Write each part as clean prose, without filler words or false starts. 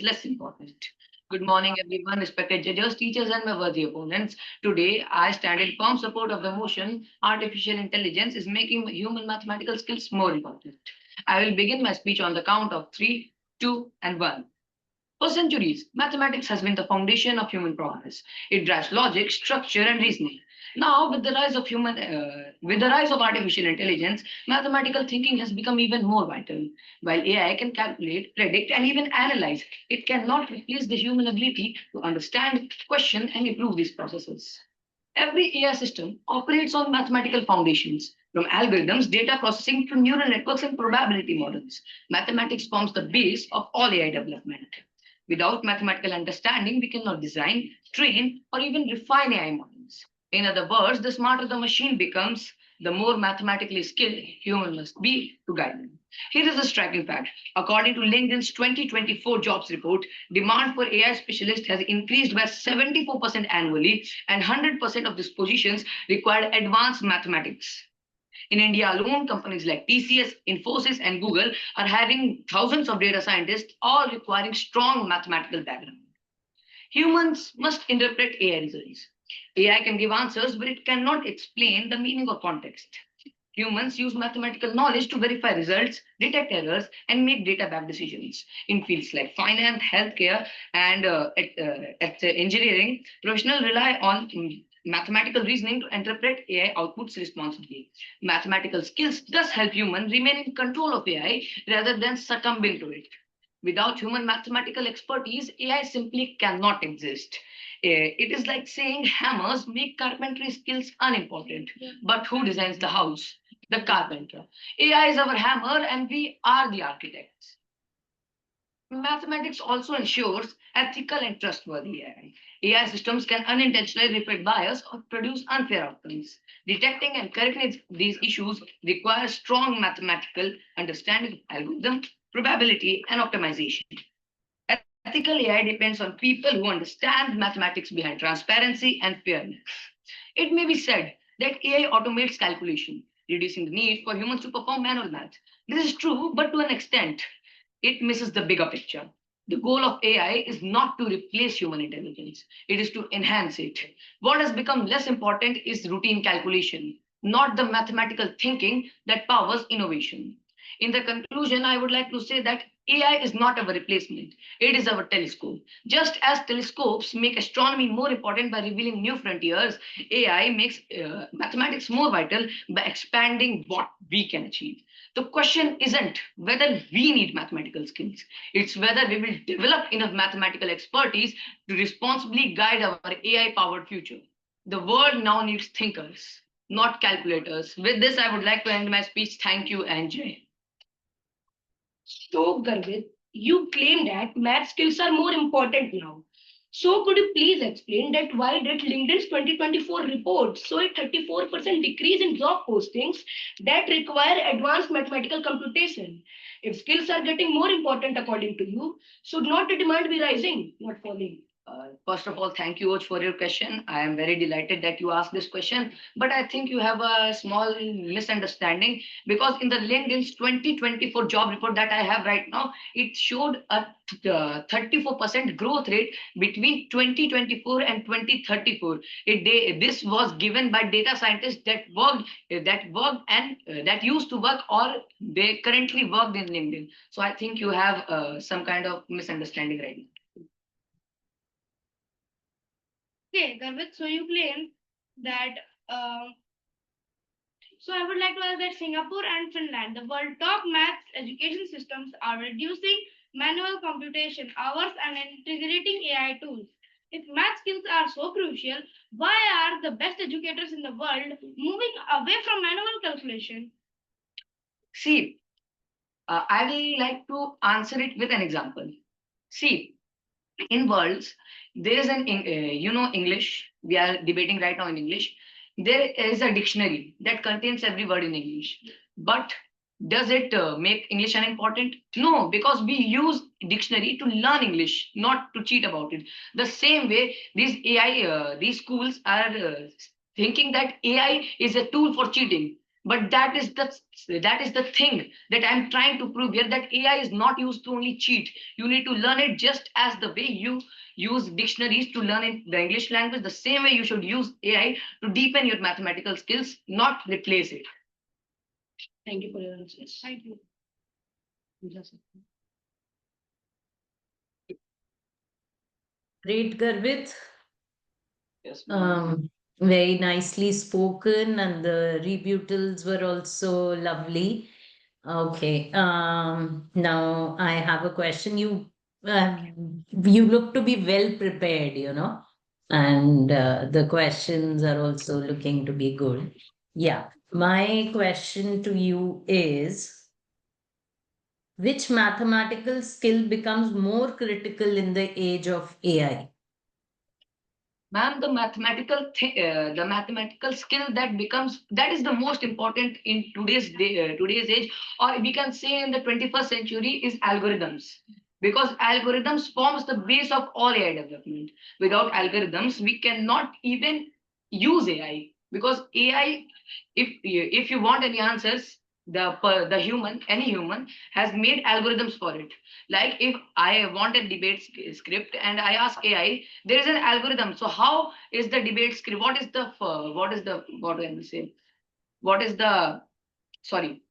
less important. Good morning, everyone, respected judges, teachers, and my worthy opponents. Today, I stand in firm support of the motion artificial intelligence is making human mathematical skills more important. I will begin my speech on the count of three, two, and one. For centuries, mathematics has been the foundation of human progress. It drives logic, structure, and reasoning. Now, with the rise of artificial intelligence, mathematical thinking has become even more vital. While AI can calculate, predict, and even analyze, it cannot replace the human ability to understand, question, and improve these processes. Every AI system operates on mathematical foundations, from algorithms, data processing to neural networks and probability models. Mathematics forms the base of all AI development. Without mathematical understanding, we cannot design, train, or even refine AI models. In other words, the smarter the machine becomes, the more mathematically skilled human must be to guide them. Here is a striking fact. According to LinkedIn's 2024 jobs report, demand for AI specialists has increased by 74% annually, and 100% of these positions require advanced mathematics. In India alone, companies like TCS, Infosys, and Google are having thousands of data scientists, all requiring strong mathematical background. Humans must interpret AI results. AI can give answers, but it cannot explain the meaning or context. Humans use mathematical knowledge to verify results, detect errors, and make data-backed decisions. In fields like finance, healthcare, and engineering, professionals rely on mathematical reasoning to interpret AI outputs responsibly. Mathematical skills thus help humans remain in control of AI rather than succumbing to it. Without human mathematical expertise, AI simply cannot exist. It is like saying hammers make carpentry skills unimportant, but who designs the house? The carpenter. AI is our hammer and we are the architects. Mathematics also ensures ethical and trustworthy AI. AI systems can unintentionally reflect bias or produce unfair outcomes. Detecting and correcting these issues requires strong mathematical understanding of algorithm, probability, and optimization. Ethical AI depends on people who understand mathematics behind transparency and fairness. It may be said that AI automates calculation, reducing the need for humans to perform manual math. This is true, but to an extent, it misses the bigger picture. The goal of AI is not to replace human intelligence, it is to enhance it. What has become less important is routine calculation, not the mathematical thinking that powers innovation. In the conclusion, I would like to say that AI is not our replacement, it is our telescope. Just as telescopes make astronomy more important by revealing new frontiers, AI makes mathematics more vital by expanding what we can achieve. The question isn't whether we need mathematical skills, it's whether we will develop enough mathematical expertise to responsibly guide our AI powered future. The world now needs thinkers, not calculators. With this, I would like to end my speech. Thank you and Jay. So, Garvit, you claim that math skills are more important now. So, could you please explain that why did LinkedIn's 2024 report show a 34% decrease in job postings that require advanced mathematical computation? If skills are getting more important according to you, should not the demand be rising, not falling? First of all, thank you, Oj, for your question. I am very delighted that you asked this question, but I think you have a small misunderstanding because in the LinkedIn's 2024 job report that I have right now, it showed a 34% growth rate between 2024 and 2034. This was given by data scientists that worked and that used to work or they currently worked in LinkedIn. So I think you have some kind of misunderstanding right now. Okay, Garvit, so you claim that. So I would like to ask that Singapore and Finland, the world top maths education systems, are reducing manual computation hours and integrating AI tools. If math skills are so crucial, why are the best educators in the world moving away from manual calculation? See, I will like to answer it with an example. See, in worlds, there is English. We are debating right now in English. There is a dictionary that contains every word in English. But does it make English unimportant? No, because we use dictionary to learn English, not to cheat about it. The same way, these schools are thinking that AI is a tool for cheating. But that is the thing that I'm trying to prove here, that AI is not used to only cheat. You need to learn it just as the way you use dictionaries to learn in the English language. The same way you should use AI to deepen your mathematical skills, not replace it. Thank you for your answers. Thank you. Great, Garvit. Yes, ma'am. Very nicely spoken, and the rebuttals were also lovely. Okay. Now I have a question. You look to be well prepared, and the questions are also looking to be good. Yeah. My question to you is, which mathematical skill becomes more critical in the age of AI? Ma'am, the mathematical skill that is the most important in today's age, or we can say in the 21st century, is algorithms. Because algorithms forms the base of all AI development. Without algorithms, we cannot even use AI. Because AI, if you want any answers, the human, any human, has made algorithms for it. Like if I want a debate script and I ask AI, there is an algorithm. So how is the debate script? What do I say? What is the sorry?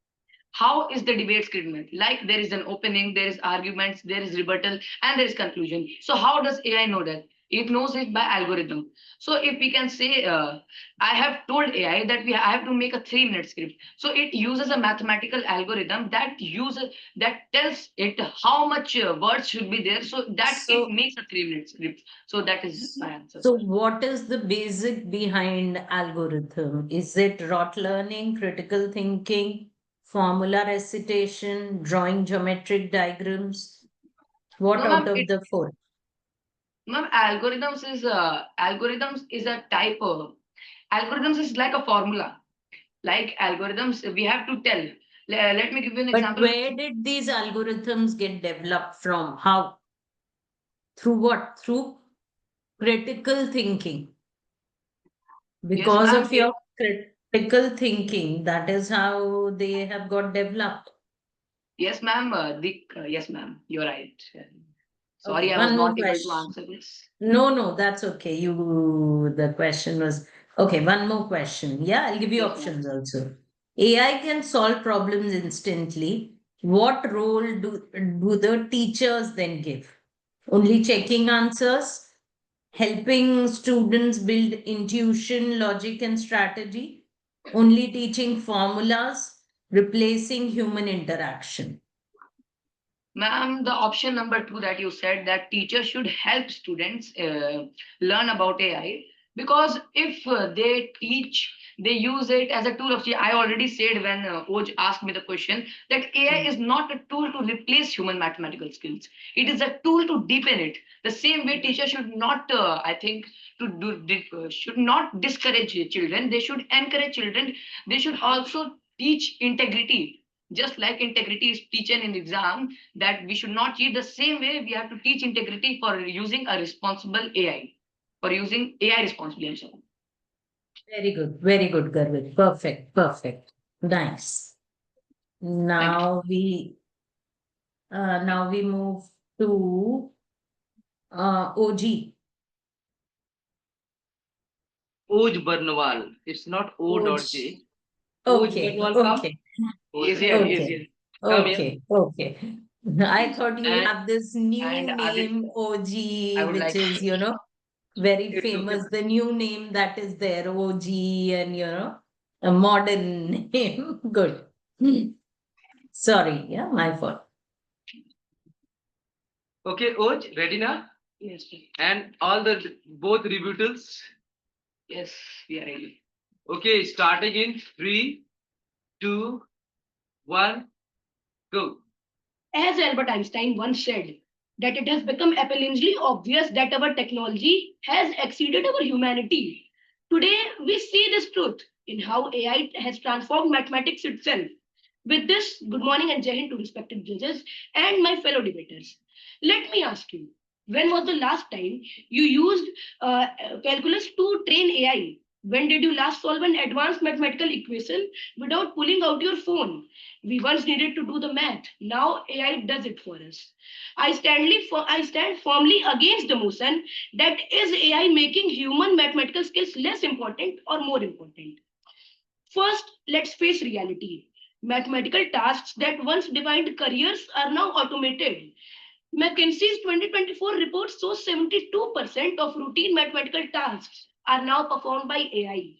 How is the debate script made? Like there is an opening, there is arguments, there is rebuttal, and there is conclusion. So how does AI know that? It knows it by algorithm. So if we can say, I have told AI that I have to make a 3 minute script. So it uses a mathematical algorithm that tells it how much words should be there, so that it So, makes a 3 minute script. So that is my answer. so what is the basic behind algorithm? Is it rote learning, critical thinking, formula recitation, drawing geometric diagrams? What No, out ma'am. of the four? Ma'am, algorithms is a type of algorithms is like a formula. Like algorithms, we have to tell. Let me give you an But example. where did these algorithms get developed from? How? Through what? Through critical thinking. Yes, Because ma'am. of your critical thinking, that is how they have got developed. Yes, ma'am. Yes, ma'am. You're right. Okay, Sorry, I was one more not able to question. answer this. No, no, that's okay. The question was okay. One more question. Yeah, I'll give you Yes, ma'am. options also. AI can solve problems instantly. What role do the teachers then give? Only checking answers, helping students build intuition, logic, and strategy, only teaching formulas, replacing human interaction. Ma'am, the option number two that you said, that teachers should help students learn about AI, because if they use it as a tool of. I already said when Oj asked me the question that AI is not a tool to replace human mathematical skills. It is a tool to deepen it. The same way teachers should not, I think, should not discourage children. They should encourage children. They should also teach integrity, just like integrity is teaching in exam, that we should not cheat. The same way we have to teach integrity for using a responsible AI, for using AI responsibly. I'm sorry. Very good, Garvit. Perfect, perfect. Nice. Thank you. Now we move to OG. Oj Barnwal. It's not O OG. dot J. Oj Okay, Barnwal, come. okay, Is here, is okay, here. Come here. okay. I thought you And have this new And name, I OG, would which like is, very it's okay. famous. The new name that is there, OG, and, a modern name. Good. Sorry, yeah, my fault. Okay, Oj, ready now? yes, sir. And all the both rebuttals. Yes, we are ready. Okay, starting in 3, 2, 1, go. As Albert Einstein once said, that it has become appallingly obvious that our technology has exceeded our humanity. Today, we see this truth in how AI has transformed mathematics itself. With this, good morning and Jai Hind to respected judges and my fellow debaters. Let me ask you, when was the last time you used calculus to train AI? When did you last solve an advanced mathematical equation without pulling out your phone? We once needed to do the math. Now AI does it for us. I stand firmly against the motion that is AI making human mathematical skills less important or more important. First, let's face reality. Mathematical tasks that once defined careers are now automated. McKinsey's 2024 report shows 72% of routine mathematical tasks are now performed by AI.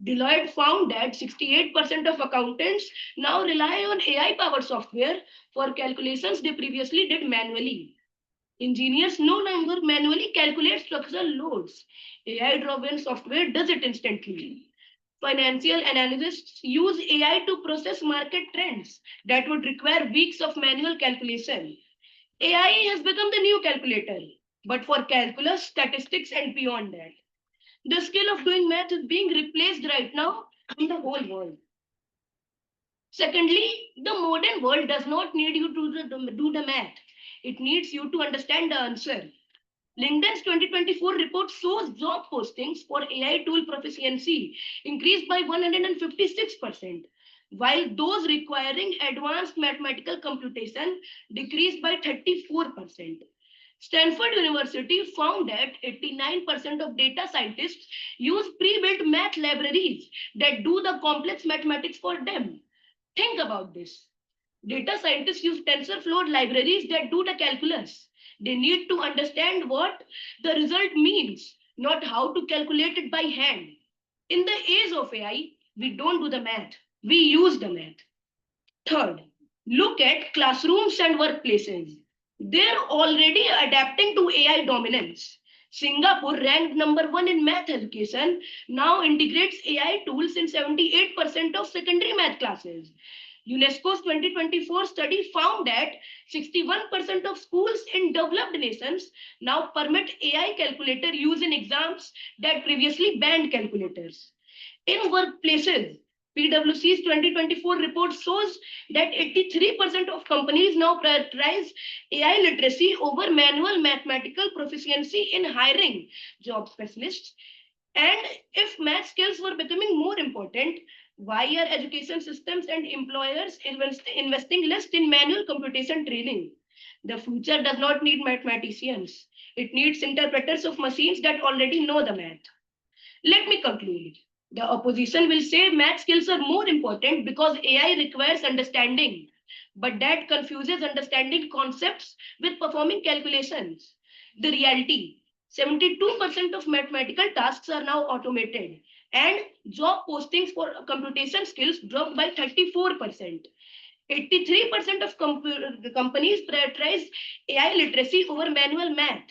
Deloitte found that 68% of accountants now rely on AI powered software for calculations they previously did manually. Engineers no longer manually calculate structural loads. AI driven software does it instantly. Financial analysts use AI to process market trends that would require weeks of manual calculation. AI has become the new calculator, but for calculus, statistics, and beyond that. The skill of doing math is being replaced right now in the whole world. Secondly, the modern world does not need you to do the math. It needs you to understand the answer. LinkedIn's 2024 report shows job postings for AI tool proficiency increased by 156%, while those requiring advanced mathematical computation decreased by 34%. Stanford University found that 89% of data scientists use pre-built math libraries that do the complex mathematics for them. Think about this. Data scientists use TensorFlow libraries that do the calculus. They need to understand what the result means, not how to calculate it by hand. In the age of AI, we don't do the math, we use the math. Third, look at classrooms and workplaces. They're already adapting to AI dominance. Singapore, ranked number one in math education, now integrates AI tools in 78% of secondary math classes. UNESCO's 2024 study found that 61% of schools in developed nations now permit AI calculator use in exams that previously banned calculators. In workplaces, PwC's 2024 report shows that 83% of companies now prioritize AI literacy over manual mathematical proficiency in hiring job specialists. And if math skills were becoming more important, why are education systems and employers investing less in manual computation training? The future does not need mathematicians. It needs interpreters of machines that already know the math. Let me conclude. The opposition will say math skills are more important because AI requires understanding, but that confuses understanding concepts with performing calculations. The reality, 72% of mathematical tasks are now automated, and job postings for computation skills dropped by 34%. 83% of companies prioritize AI literacy over manual math.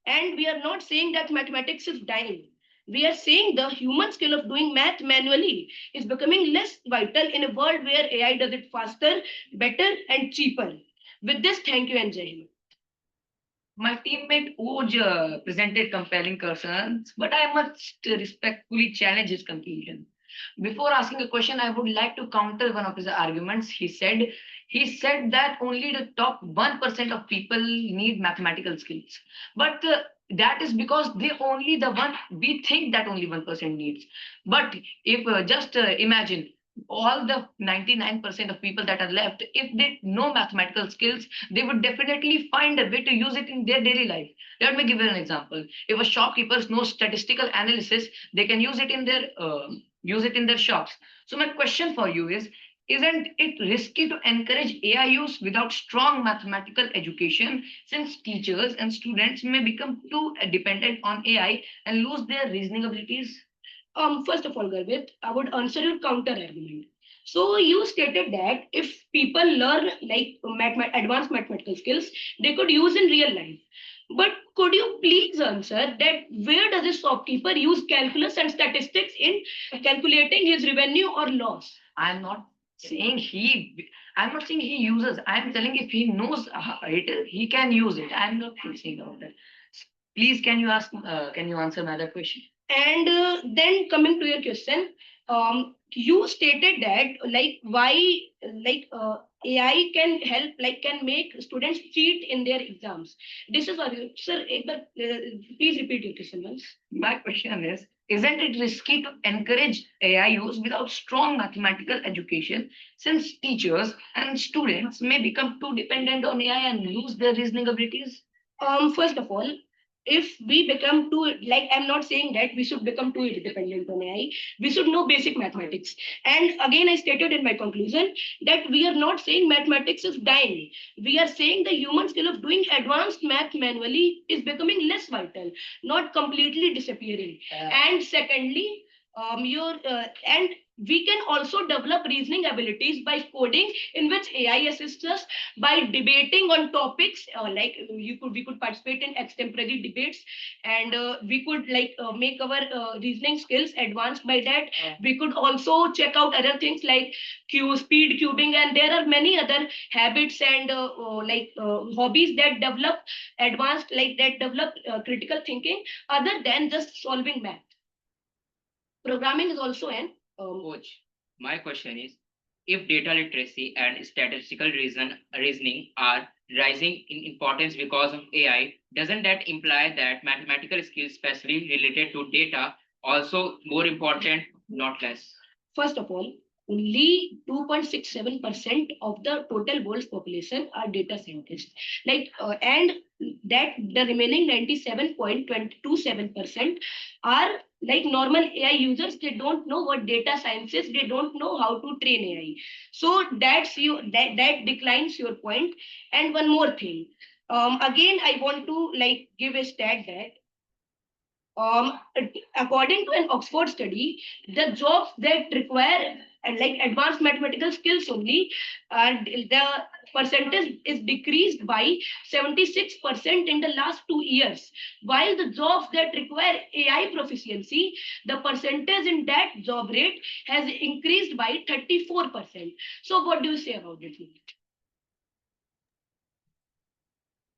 And we are not saying that mathematics is dying. We are saying the human skill of doing math manually is becoming less vital in a world where AI does it faster, better, and cheaper. With this, thank you and Jai Hind. My teammate Oj presented compelling concerns, but I must respectfully challenge his conclusion. Before asking a question, I would like to counter one of his arguments. He said that only the top 1% of people need mathematical skills. But that is because they only the one we think that only 1% needs. But if just imagine all the 99% of people that are left, if they know mathematical skills, they would definitely find a way to use it in their daily life. Let me give you an example. If a shopkeeper knows statistical analysis, they can use it in their shops. So my question for you is, isn't it risky to encourage AI use without strong mathematical education, since teachers and students may become too dependent on AI and lose their reasoning abilities? First of all, Garvit, I would answer your counter argument. So you stated that if people learn like advanced mathematical skills, they could use in real life. But could you please answer that where does a shopkeeper use calculus and statistics in calculating his revenue or loss? I'm not saying he uses. I'm telling if he knows it, he can use it. I'm not saying about that. Please, can you answer my other question? And then coming to your question, you stated that like why like AI can help like can make students cheat in their exams. This is what sir. Please repeat your question once. My question is, Isn't it risky to encourage AI use without strong mathematical education, since teachers and students may become too dependent on AI and lose their reasoning abilities? First of all, if we become too, like, I'm not saying that we should become too dependent on AI, we should know basic mathematics. And again, I stated in my conclusion that we are not saying mathematics is dying. We are saying the human skill of doing advanced math manually is becoming less vital, not completely disappearing. And secondly, your and we can also develop reasoning abilities by coding, in which AI assists us by debating on topics, like we could participate in extemporary debates, and we could make our reasoning skills advanced by that. We could also check out other things like speed cubing, and there are many other habits and hobbies that develop critical thinking other than just solving math. Programming is also an Coach, my question is, if data literacy and statistical reasoning are rising in importance because of AI, doesn't that imply that mathematical skills, especially related to data, also more important, not less? First of all, only 2.67% of the total world's population are data scientists. And that the remaining 97.27% are like normal AI users. They don't know what data science is. They don't know how to train AI. So that declines your point. And one more thing. Again, I want to give a stat that um, according to an Oxford study, the jobs that require advanced mathematical skills only, the percentage is decreased by 76% in the last 2 years. While the jobs that require AI proficiency, the percentage in that job rate has increased by 34%. So, what do you say about it?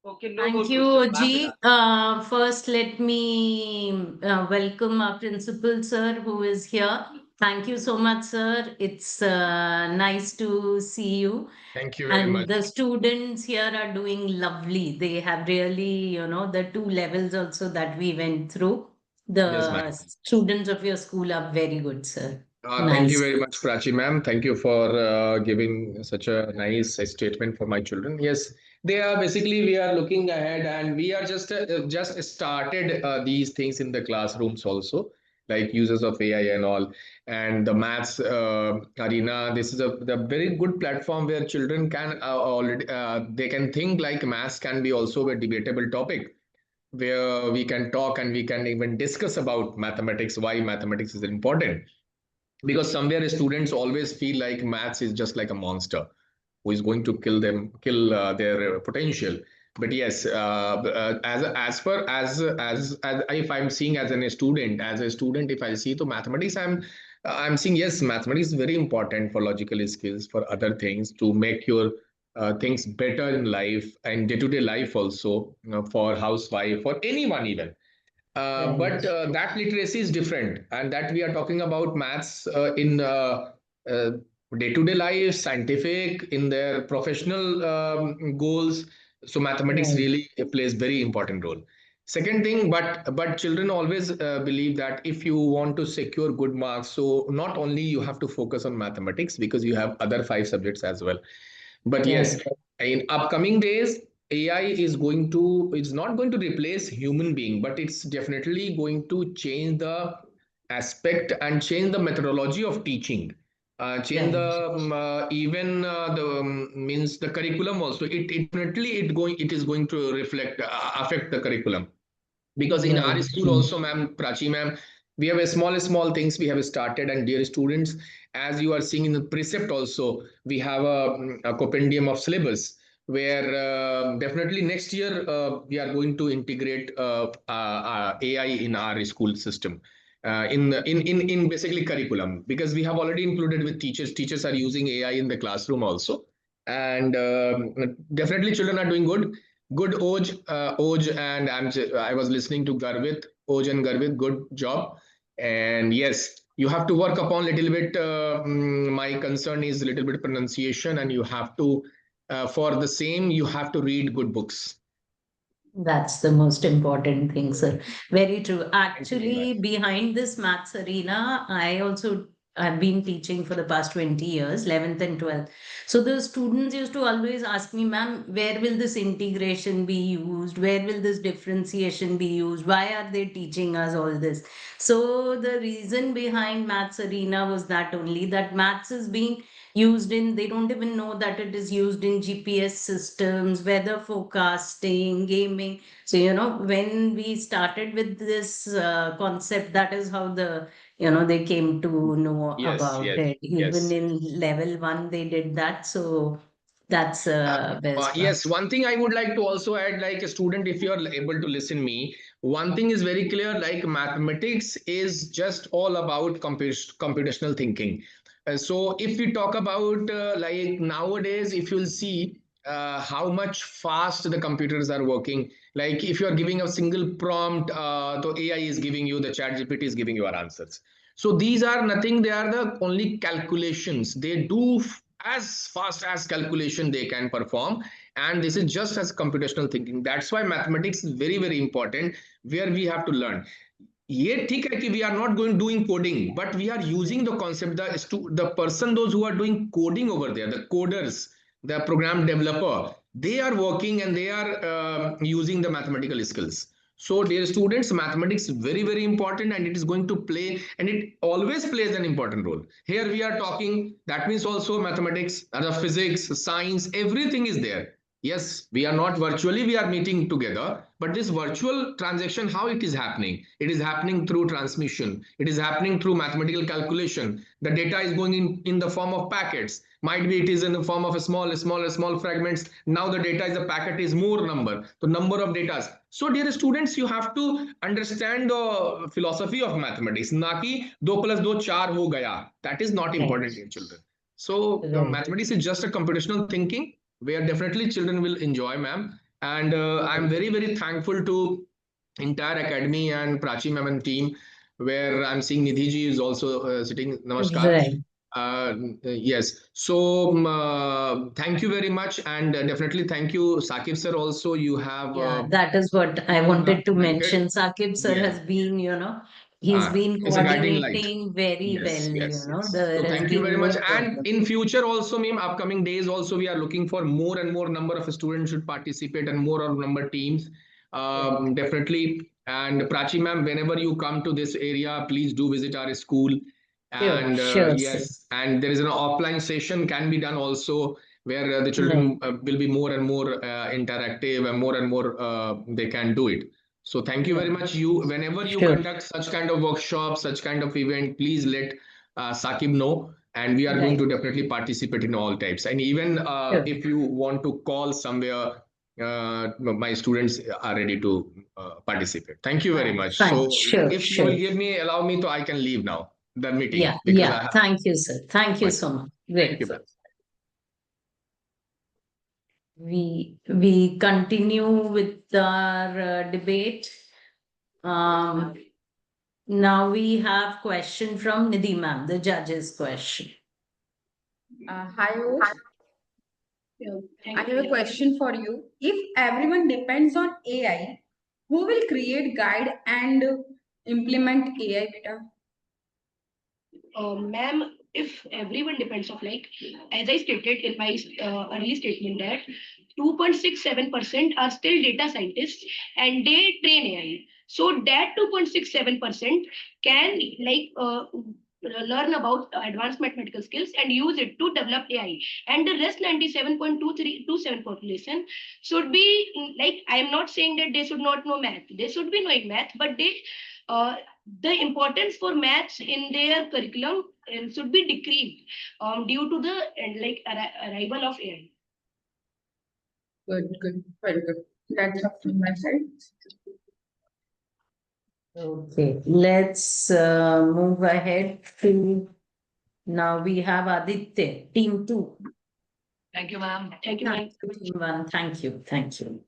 Okay, no more Thank you, question. Wrap it Oji. up. First, let me welcome our principal, sir, who is here. Thank you so much, sir. It's nice to see you. Thank you very And much. the students here are doing lovely. They have really, the two levels also that we went through. Yes, ma'am. The students of your school are very good, sir. Thank you Nice. very much, Prachi ma'am. Thank you for giving such a nice statement for my children. Yes, they are basically we are looking ahead, and we are just started these things in the classrooms also, like uses of AI and all, and the maths arena. This is a the very good platform where children can already they can think like maths can be also a debatable topic where we can talk and we can even discuss about mathematics, why mathematics is important, because somewhere students always feel like maths is just like a monster who is going to kill their potential. But yes, as far as if I'm seeing as a student, if I see to mathematics, I'm seeing yes, mathematics is very important for logical skills, for other things to make your things better in life and day-to-day life also, for housewife, for anyone even. But Right. that literacy is different, and that we are talking about maths in uh, day-to-day life, scientific, in their professional goals. So mathematics Right. really plays very important role. Second thing, but children always believe that if you want to secure good marks, so not only you have to focus on mathematics because you have other five subjects as well. But yes, Right. in upcoming days, AI is going to, it's not going to replace human being, but it's definitely going to change the aspect and change the methodology of teaching. Change Right. the even the means the curriculum also. It definitely it is going to reflect affect the curriculum, because in our Right. school also, ma'am, Prachi ma'am, we have a small things we have started. And dear students, as you are seeing in the precept also, we have a compendium of syllabus where definitely next year we are going to integrate AI in our school system, in basically curriculum, because we have already included with teachers are using AI in the classroom also. And definitely children are doing good. Oj, and I was listening to Garvit, Oj and Garvit, good job. And yes, you have to work upon little bit. My concern is a little bit pronunciation, and you have to, for the same, you have to read good books. That's the most important thing, sir. Very true. Thank you very much. Actually, behind this maths arena, I also have been teaching for the past 20 years, 11th and 12th. So the students used to always ask me, ma'am, where will this integration be used? Where will this differentiation be used? Why are they teaching us all this? So the reason behind maths arena was that only that maths is being used in, they don't even know that it is used in GPS systems, weather forecasting, gaming. So, when we started with this concept, that is how they came to know Yes, about yes, it. Even yes. in level one, they did that. So that's best part. Yes, one thing I would like to also add, like a student, if you are able to listen me, one thing is very clear, like mathematics is just all about computational thinking. So if we talk about like nowadays, if you'll see how much fast the computers are working, like if you are giving a single prompt, the AI is giving you, the chat GPT is giving you our answers. So these are nothing, they are the only calculations. They do as fast as calculation they can perform, and this is just as computational thinking. That's why mathematics is very very important, where we have to learn. ये ठीक है कि we are not going doing coding, but we are using the concept, the person, those who are doing coding over there, the coders, the program developer, they are working and they are using the mathematical skills. So dear students, mathematics is very very important, and it is going to play, and it always plays an important role. Here we are talking, that means also mathematics, the physics, science, everything is there. Yes, we are not virtually, we are meeting together, but this virtual transaction, how it is happening? It is happening through transmission. It is happening through mathematical calculation. The data is going in the form of packets. Might be it is in the form of a small fragments. Now the data is a packet is more number. The number of data. So dear students, you have to understand the philosophy of mathematics. Na ki 2 plus 2 4 ho gaya. That is not Right. important in children. So Right. mathematics is just a computational thinking where definitely children will enjoy, ma'am. And I'm very, very thankful to entire academy and Prachi ma'am and team, where I'm seeing Nidhi ji is also sitting. Namaskar. Right. Yes. So thank you very much, and definitely thank you, Sakib sir. Also, you have Yeah, that is what I wanted to documented. mention. Saqib sir Yes. has been, he's been Is a guiding light. coordinating very well, Yes, yes, yes. there So has thank you very been much. no And problem. in future also, ma'am, upcoming days also, we are looking for more and more number of students should participate, and more of number teams. Right. Definitely. And Prachi ma'am, whenever you come to this area, please do visit our school. Sure, And sure, sir. yes, and there is an offline session can be done also, where the Right. children will be more and more interactive, and more they can do it. So thank you very Right. much. You, whenever you Sure. conduct such kind of workshop, such kind of event, please let Sakib know, and we are going Right. to definitely participate in all types. And even Sure. if you want to call somewhere, my students are ready to participate. Thank you very Fine. much. Fine. So Sure, if you will sure. give me, allow me, to I can leave now the Yeah, meeting, because yeah. I have Thank you, sir. Thank you much. so much. Thank Great. you, ma'am. We continue with our debate. Um, Now we have question from Nidhi ma'am, the judge's question. Hi, Osh. Yeah, I thank have a you. question for you. If everyone depends on AI, who will create, guide, and implement AI, beta? Ma'am, if everyone depends of like, as I stated in my early statement that 2.67% are still data scientists and they train AI. So that 2.67% can learn about advanced mathematical skills and use it to develop AI. And the rest 97.2327 population should be like, I am not saying that they should not know math. They should be knowing math, but uh, the importance for maths in their curriculum should be decreased due to the arrival of AI. Good, good, very good. That's all from my side. Okay, let's move ahead to now we have Aditya, team two. Thank you, ma'am. Thank you, Thank ma'am. you, team one. Thank you. Thank you.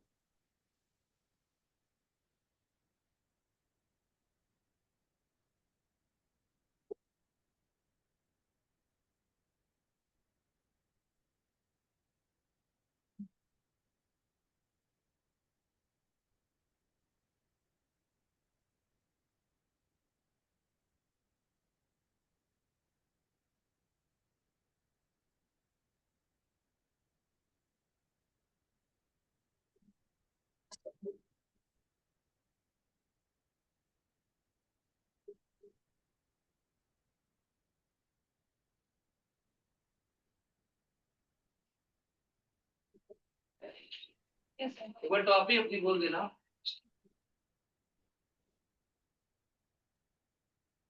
Yes, sir. एक बार topic अपनी बोल देना.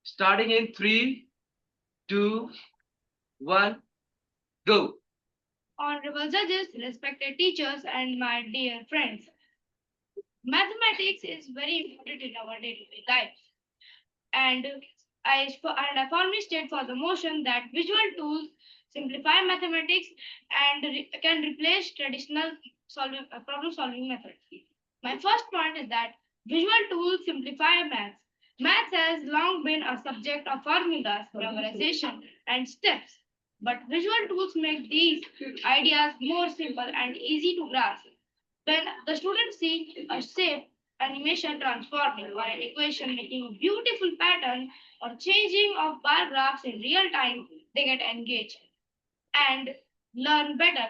Starting in 3, 2, 1, go. Honorable judges, respected teachers, and my dear friends, mathematics is very important in our day-to-day life. And I firmly state for the motion that visual tools simplify mathematics and can replace traditional problem-solving methods. My first point is that visual tools simplify maths. Maths has long been a subject of formulas, memorization, and steps. But visual tools make these ideas more simple and easy to grasp. When the students see a shape, animation transforming, or an equation making a beautiful pattern, or changing of bar graphs in real time, they get engaged and learn better.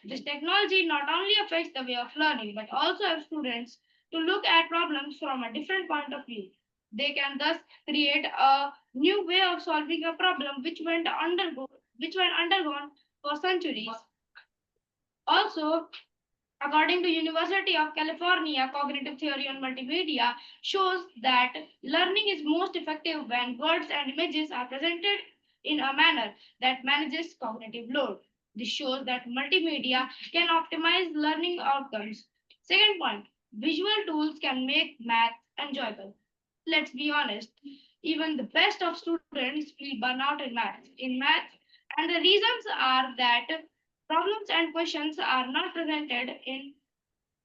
This technology not only affects the way of learning, but also helps students to look at problems from a different point of view. They can thus create a new way of solving a problem which went undergone for centuries. Also, according to University of California, cognitive theory on multimedia shows that learning is most effective when words and images are presented in a manner that manages cognitive load. This shows that multimedia can optimize learning outcomes. Second point, visual tools can make math enjoyable. Let's be honest, even the best of students feel burnout in math, and the reasons are that problems and questions are not presented in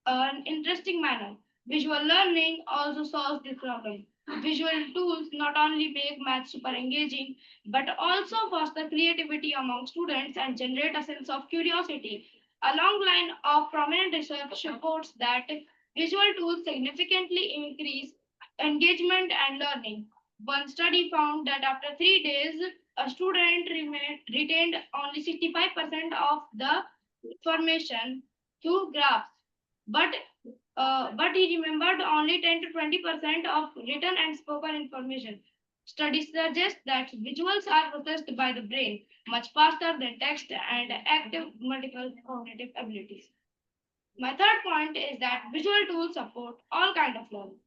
an interesting manner. Visual learning also solves this problem. Visual tools not only make math super engaging, but also foster creativity among students and generate a sense of curiosity. A long line of prominent research supports that visual tools significantly increase engagement and learning. One study found that after 3 days, a student retained only 65% of the information through graphs, but but he remembered only 10 to 20% of written and spoken information. Studies suggest that visuals are processed by the brain much faster than text and active multiple cognitive abilities. My third point is that visual tools support all kind of learning,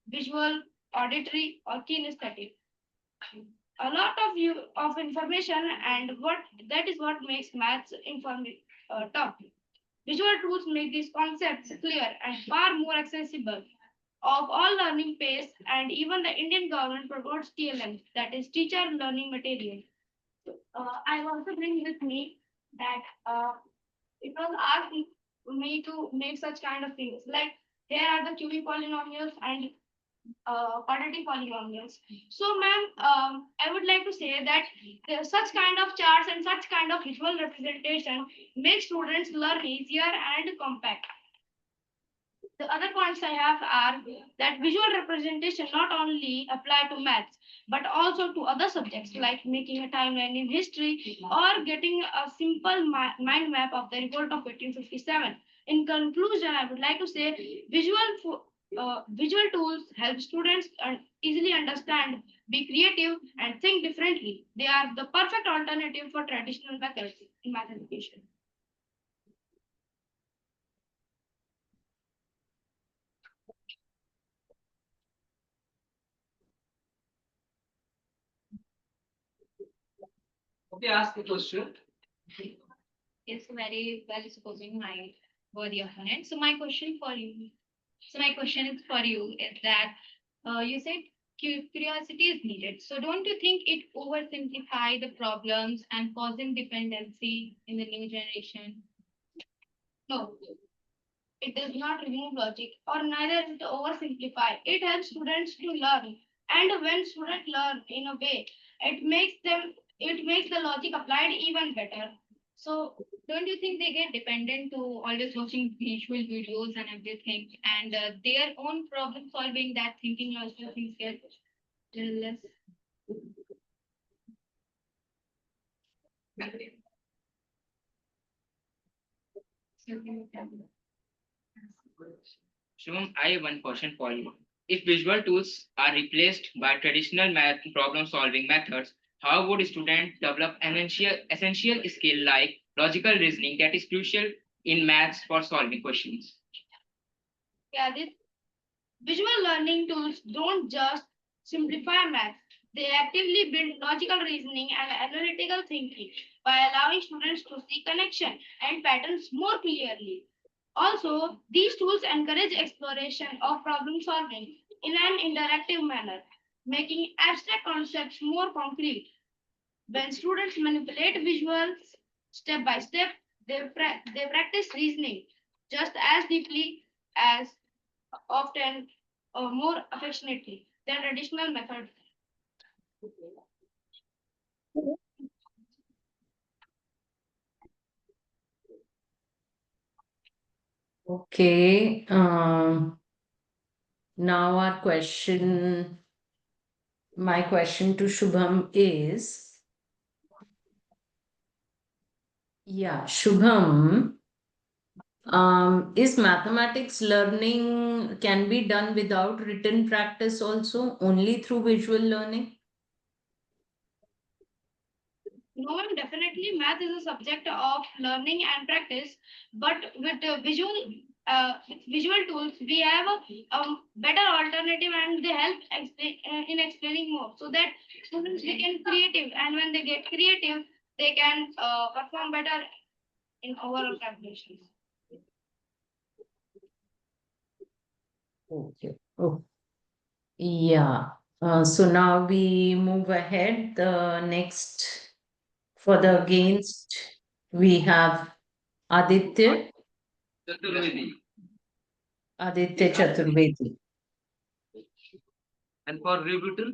visual, auditory, or kinesthetic. A lot of information, and what that is what makes maths tough. Visual tools make these concepts clear and far more accessible. Of all learning pace, and even the Indian government promotes TLM, that is teacher learning material. I also bring with me that it was asked me to make such kind of things. Like here are the QE polynomials and quadratic polynomials. So, ma'am, I would like to say that such kind of charts and such kind of visual representation make students learn easier and compact. The other points I have are that visual representation not only apply to maths but also to other subjects like making a timeline in history or getting a simple mind map of the revolt of 1857. In conclusion, I would like to say visual tools help students easily understand, be creative, and think differently. They are the perfect alternative for traditional methods in math education. Okay, ask the question. It's very well supposing my worthy opponent. My question is for you is that you said curiosity is needed. So don't you think it oversimplify the problems and causing dependency in the new generation? No, it does not remove logic or neither does it oversimplify. It helps students to learn. And when students learn in a way, it makes the logic applied even better. So don't you think they get dependent to always watching visual videos and everything, and their own problem solving, that thinking logical things get little less? Shubham, I have one question for you. If visual tools are replaced by traditional math problem solving methods, how would students develop an essential skill like logical reasoning that is crucial in maths for solving questions? Yeah, this visual learning tools don't just simplify math, they actively build logical reasoning and analytical thinking by allowing students to see connection and patterns more clearly. Also, these tools encourage exploration of problem solving in an interactive manner, making abstract concepts more concrete. When students manipulate visuals step by step, they practice reasoning just as deeply as often or more affectionately than traditional methods. Okay. Now my question to Shubham is, yeah, Shubham, is mathematics learning can be done without written practice also, only through visual learning? No, ma'am, definitely math is a subject of learning and practice, but with visual tools, we have a better alternative and they help in explaining more so that students become creative and when they get creative, they can perform better in overall calculations. Okay. Oh, yeah. So now we move ahead. The next for the against we have Aditya, Chaturvedi. Aditya Chaturvedi. And for rebuttal,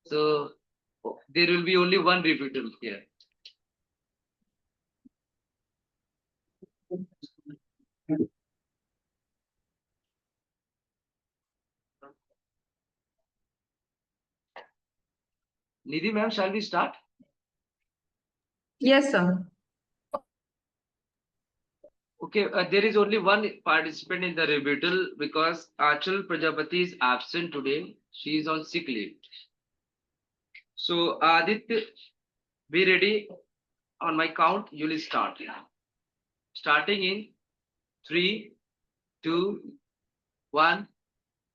so there will be only one rebuttal here. Nidhi ma'am, shall we start? Yes, sir. Okay, there is only one participant in the rebuttal because Achal Prajapati is absent today. She is on sick leave. So Aditya, be ready. On my count, you will start. Starting in three, two, one,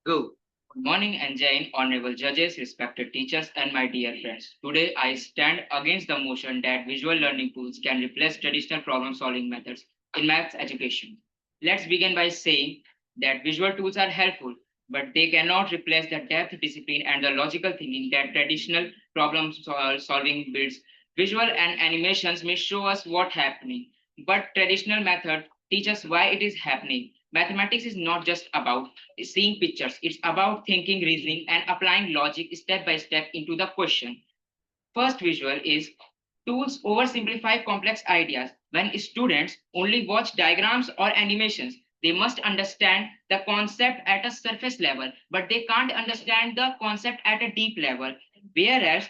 go. Good morning, Anjay, honorable judges, respected teachers, and my dear friends. Today, I stand against the motion that visual learning tools can replace traditional problem solving methods in maths education. Let's begin by saying that visual tools are helpful, but they cannot replace the depth, discipline, and the logical thinking that traditional problem solving builds. Visual and animations may show us what's happening, but traditional method teach us why it is happening. Mathematics is not just about seeing pictures. It's about thinking, reasoning, and applying logic step by step into the question. First visual is tools oversimplify complex ideas. When students only watch diagrams or animations, they must understand the concept at a surface level, but they can't understand the concept at a deep level. Whereas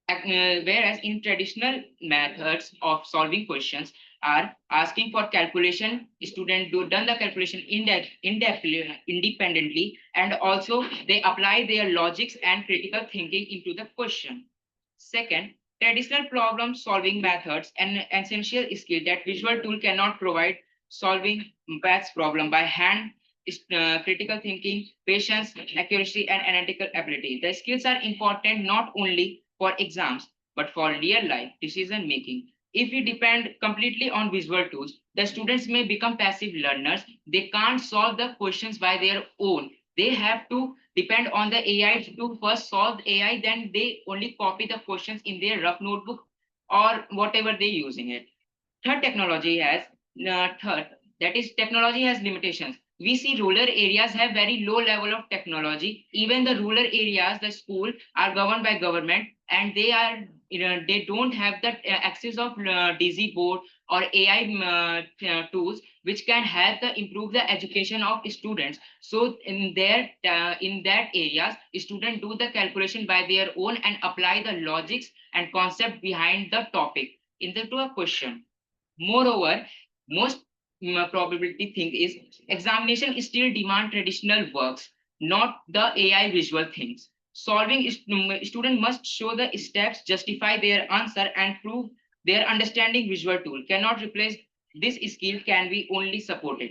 whereas in traditional methods of solving questions are asking for calculation, students do done the calculation independently, and also they apply their logics and critical thinking into the question. Second, traditional problem solving methods an essential skill that visual tool cannot provide. Solving maths problem by hand critical thinking, patience, accuracy, and analytical ability. The skills are important not only for exams, but for real life decision making. If we depend completely on visual tools, the students may become passive learners. They can't solve the questions by their own. They have to depend on the AI to first solve the AI, then they only copy the questions in their rough notebook or whatever they're using it. Third, technology has third that is technology has limitations. We see rural areas have very low level of technology. Even the rural areas, the school are governed by government, and they are they don't have the access of dz board or AI tools which can help improve the education of students. So in that areas, students do the calculation by their own and apply the logics and concept behind the topic into a question. Moreover, most probability thing is examination still demand traditional works, not the AI visual things. Solving student must show the steps, justify their answer, and prove their understanding. Visual tool cannot replace this skill, can be only supported.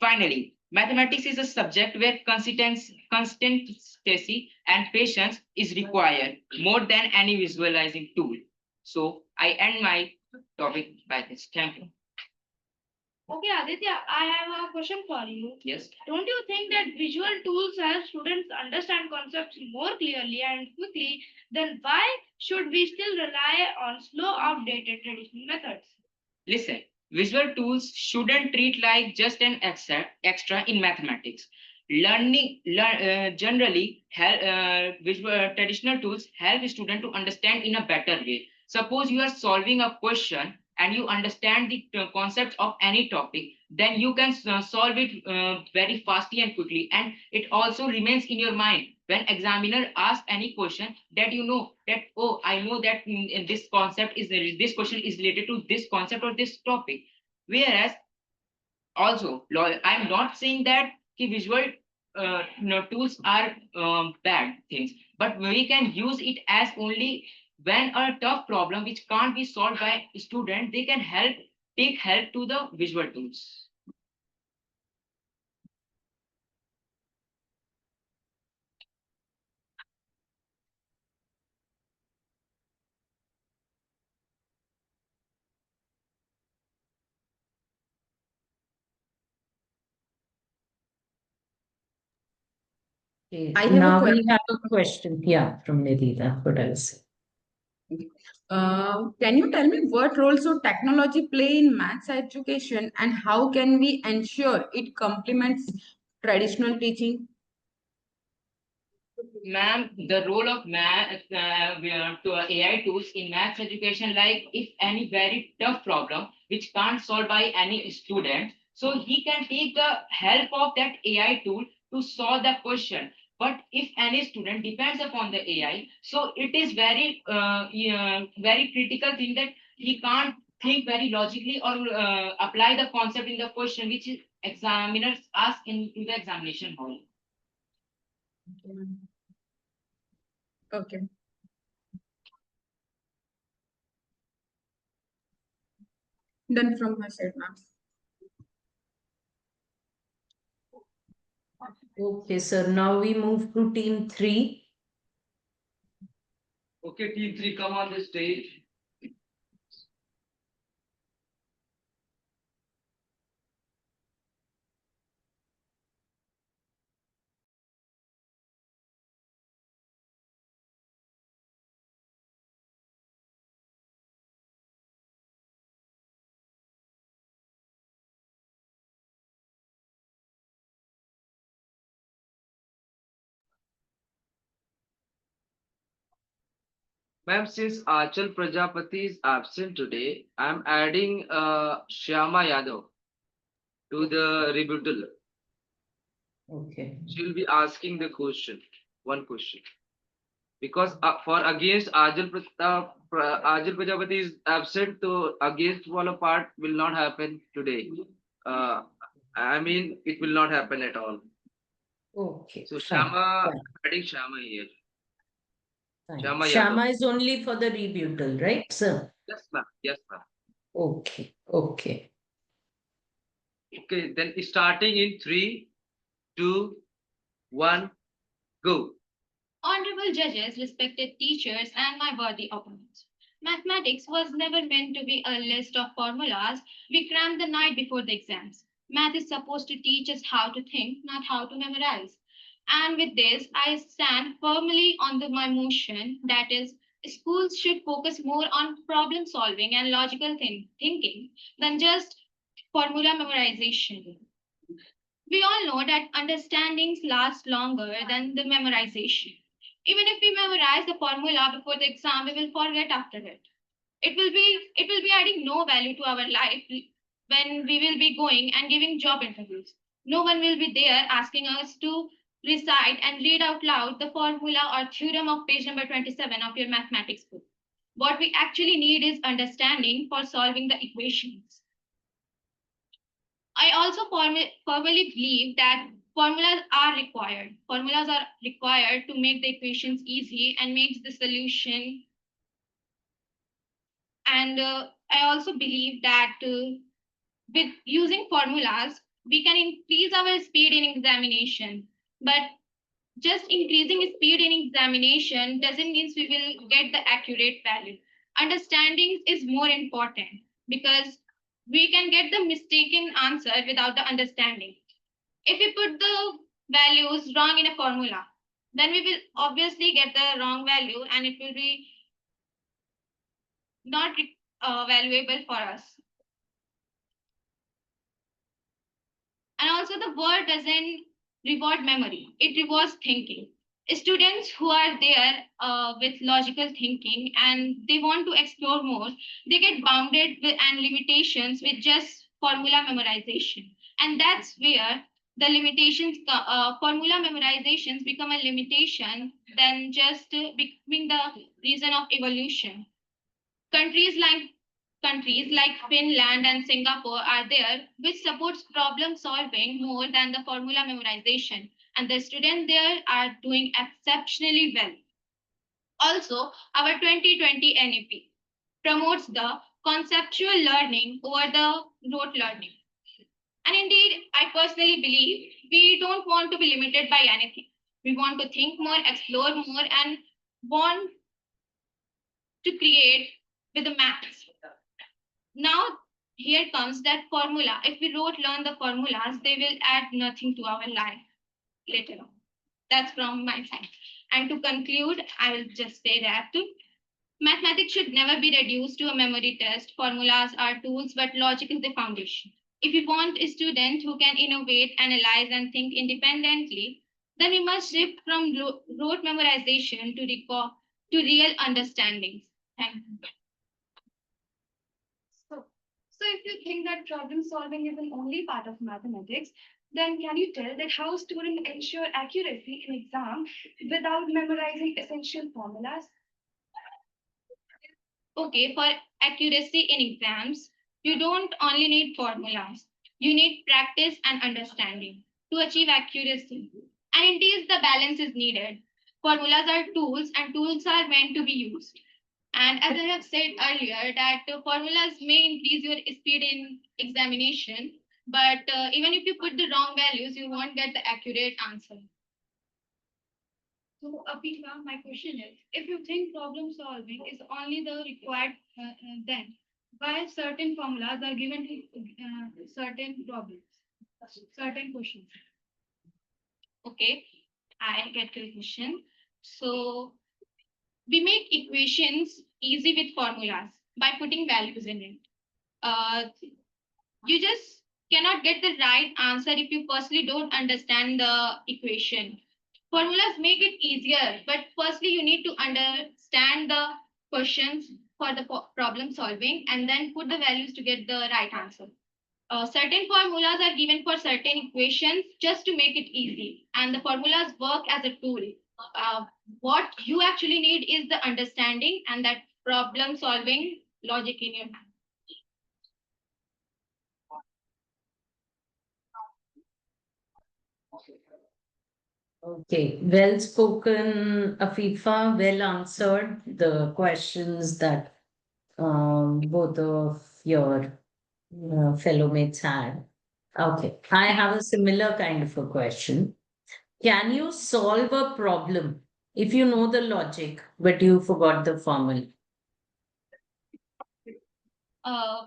Finally, mathematics is a subject where consistency and patience is required more than any visualizing tool. So I end my topic by this. Thank you. Okay, Aditya, I have a question for you. Yes. Don't you think that visual tools help students understand concepts more clearly and quickly? Then why should we still rely on slow, outdated traditional methods? Listen, visual tools shouldn't treat like just an extra in mathematics. Generally, visual traditional tools help student to understand in a better way. Suppose you are solving a question and you understand the concept of any topic, then you can solve it very fastly and quickly, and it also remains in your mind when examiner asks any question, that you know that, oh, I know that in this concept is this question is related to this concept or this topic. Whereas also I'm not saying that visual tools are bad things, but we can use it as only when a tough problem which can't be solved by student, they can take help to the visual tools. Okay, I have a now we question. have a question, yeah, from Nidita. What else? Can you tell me what role should technology play in maths education and how can we ensure it complements traditional teaching? Ma'am, the role of math to AI tools in maths education, like if any very tough problem which can't solve by any student, so he can take the help of that AI tool to solve the question. But if any student depends upon the AI, so it is very critical thing that he can't think very logically or apply the concept in the question which examiners ask in the examination hall. Okay. Done from my side, ma'am. Okay, sir. Now we move to team 3. Okay, team three, come on the stage. Ma'am, since Achal Prajapati is absent today, I'm adding Shyama Yadav to the rebuttal. Okay. She will be asking the question, one question. Because for against Ajal Prajapati is absent, so against wala part will not happen today. Uh, I mean, it will not happen at all. Okay, So fine. Shama, Fine. adding Shama here. Fine. Shama Yadav. Shama is only for the rebuttal, right, sir? Yes, ma'am. Yes, ma'am. Okay. Okay. Okay, then starting in 3, 2, 1, go. Honorable judges, respected teachers, and my worthy opponents. Mathematics was never meant to be a list of formulas we crammed the night before the exams. Math is supposed to teach us how to think, not how to memorize. And with this, I stand firmly on my motion, that is, schools should focus more on problem solving and logical thinking than just formula memorization. We all know that understandings last longer than the memorization. Even if we memorize the formula before the exam, we will forget after it. It will be adding no value to our life when we will be going and giving job interviews. No one will be there asking us to recite and read out loud the formula or theorem of page number 27 of your mathematics book. What we actually need is understanding for solving the equations. I also firmly believe that formulas are required. Formulas are required to make the equations easy and makes the solution. And I also believe that with using formulas, we can increase our speed in examination. But just increasing speed in examination doesn't mean we will get the accurate value. Understanding is more important because we can get the mistaken answer without the understanding. If we put the values wrong in a formula, then we will obviously get the wrong value and it will be not valuable for us. And also, the word doesn't reward memory, it rewards thinking. Students who are there with logical thinking and they want to explore more, they get bounded with and limitations with just formula memorization. And that's where the limitations, formula memorizations become a limitation than just becoming the reason of evolution. Countries like Countries like Finland and Singapore are there, which supports problem solving more than the formula memorization. And the students there are doing exceptionally well. Also, our 2020 NEP promotes the conceptual learning over the rote learning. And indeed, I personally believe we don't want to be limited by anything. We want to think more, explore more, and want to create with the maths. Now, here comes that formula. If we don't learn the formulas, they will add nothing to our life later on. That's from my side. And to conclude, I will just say that mathematics should never be reduced to a memory test. Formulas are tools, but logic is the foundation. If we want a student who can innovate, analyze, and think independently, then we must shift from rote memorization to real understandings. Thank you. So if you think that problem solving is an only part of mathematics, then can you tell that how students ensure accuracy in exam without memorizing essential formulas? Okay, for accuracy in exams, you don't only need formulas, you need practice and understanding to achieve accuracy. And indeed, the balance is needed. Formulas are tools, and tools are meant to be used. And as I have said earlier, that formulas may increase your speed in examination, but even if you put the wrong values, you won't get the accurate answer. So, Afifa, my question is, if you think problem solving is only the required, then why certain formulas are given to certain problems, certain questions? Okay, I get your question. So we make equations easy with formulas by putting values in it. Uh, you just cannot get the right answer if you firstly don't understand the equation. Formulas make it easier, but firstly you need to understand the questions for the problem solving and then put the values to get the right answer. Certain formulas are given for certain equations just to make it easy, and the formulas work as a tool. What you actually need is the understanding and that problem solving logic in your mind. Okay, well spoken, Afifa. Well answered the questions that both of your fellow mates had. Okay, I have a similar kind of a question. Can you solve a problem if you know the logic, but you forgot the formula? Uh,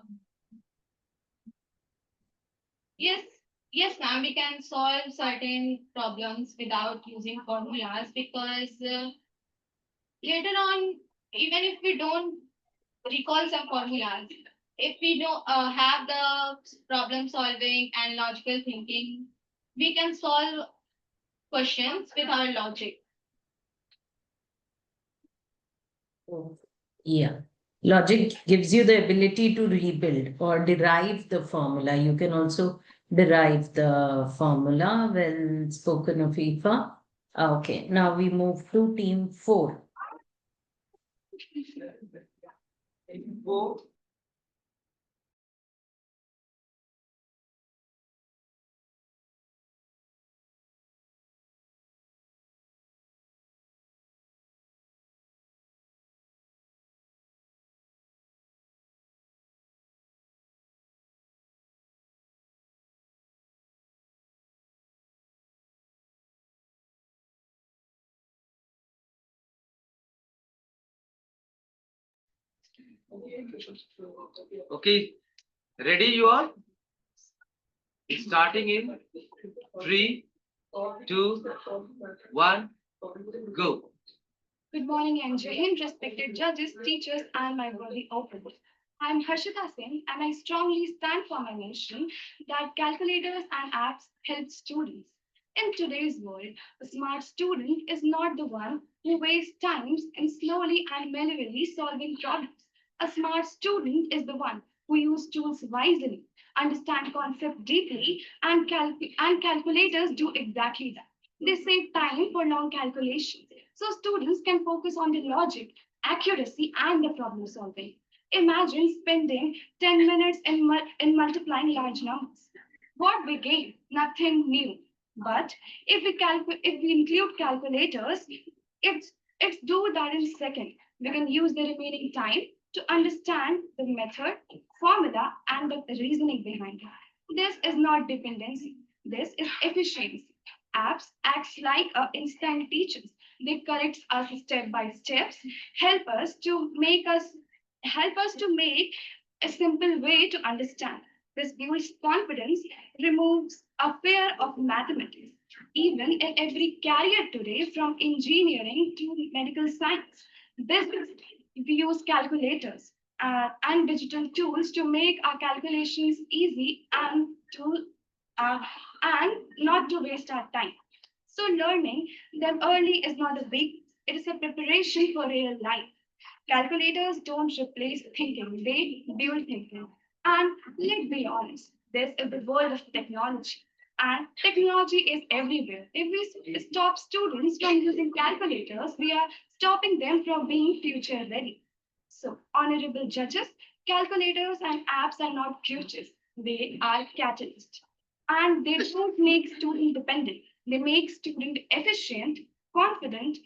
yes, yes, ma'am. We can solve certain problems without using formulas because later on, even if we don't recall some formulas, if we know have the problem solving and logical thinking, we can solve questions with our logic. Oh, yeah, Logic gives you the ability to rebuild or derive the formula. You can also derive the formula. Well spoken of Aoife. Okay, now we move to team 4. Okay, ready you all? Starting in 3, 2, 1, go. Good morning and Jai Hind, respected judges, teachers, and my worthy audience. I am Harshita Singh, and I strongly stand for my nation that calculators and apps help students. In today's world, a smart student is not the one who wastes time in slowly and manually solving problems. A smart student is the one who uses tools wisely, understand concept deeply, and calculators do exactly that. They save time for long calculations so students can focus on the logic, accuracy, and the problem solving. Imagine spending 10 minutes in multiplying large numbers. What we gain? Nothing new. But if we include calculators, it's it's do that in a second. We can use the remaining time to understand the method, formula, and the reasoning behind it. This is not dependency. This is efficiency. Apps acts like instant teachers. They correct us step by steps, help us to make a simple way to understand. This builds confidence, removes a fear of mathematics. Even in every career today, from engineering to medical science, business, we use calculators and digital tools to make our calculations easy uh, and not to waste our time. So learning them early is not a big, it is a preparation for real life. Calculators don't replace thinking, they build thinking. And let's be honest, this is the world of technology. And technology is everywhere. If we stop students from using calculators, we are stopping them from being future ready. So, honorable judges, calculators and apps are not futures, they are catalysts. And they don't make student dependent, they make student efficient, confident,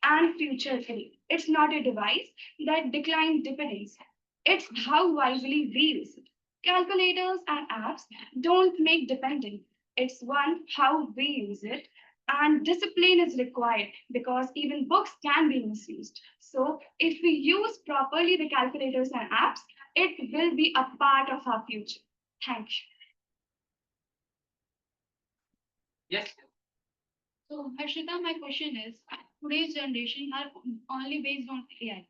and future ready. It's not a device that declines dependence. It's how wisely we use it. Calculators and apps don't make dependent. It's one how we use it. And discipline is required because even books can be misused. So if we use properly the calculators and apps, it will be a part of our future. Thank you. Yes. So, Harshita, my question is today's generation are only based on AI.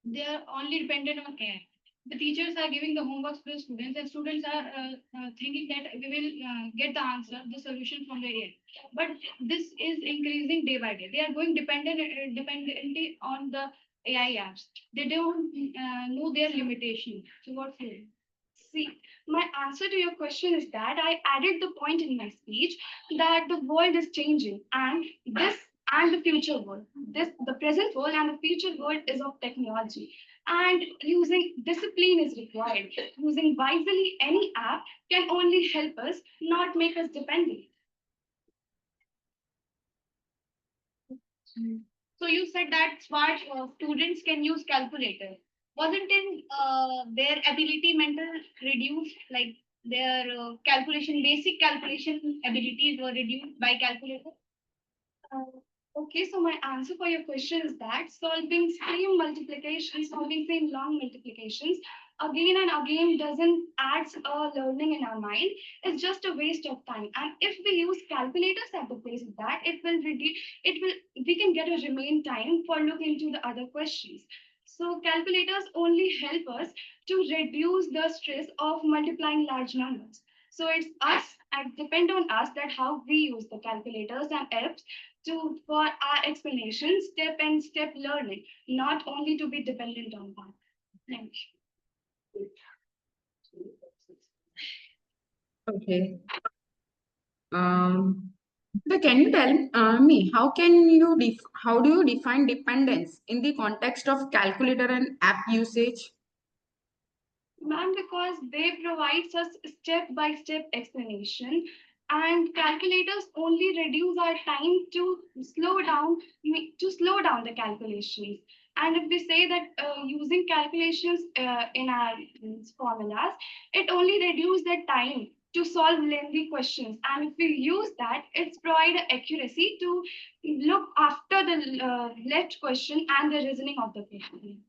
They are only dependent on AI. The teachers are giving the homeworks to the students, and students are thinking that we will get the answer, the solution from the AI. But this is increasing day by day. They are going dependently on the AI apps. They don't know their limitation. So, what's your See, my answer to your question is that I added the point in my speech that the world is changing and the future world. The present world and the future world is of technology. And using discipline is required. Using wisely any app can only help us, not make us dependent. So you said that smart students can use calculator. Wasn't in their ability mental reduced, like their basic calculation abilities were reduced by calculator? Okay, so my answer for your question is that solving same long multiplications again and again doesn't add a learning in our mind. It's just a waste of time. And if we use calculators at the place of that, we can get a remain time for looking into the other questions. So calculators only help us to reduce the stress of multiplying large numbers. So it's us and depend on us that how we use the calculators and apps for our explanation, step and step learning, not only to be dependent on that. Thank you. Okay. Um, so can you tell me how do you define dependence in the context of calculator and app usage? Ma'am, because they provide us step-by-step explanation, and calculators only reduce our time to slow down the calculations. And if we say that using calculations in our formulas, it only reduces the time to solve lengthy questions. And if we use that, it's provide accuracy to look after the left question and the reasoning of the question.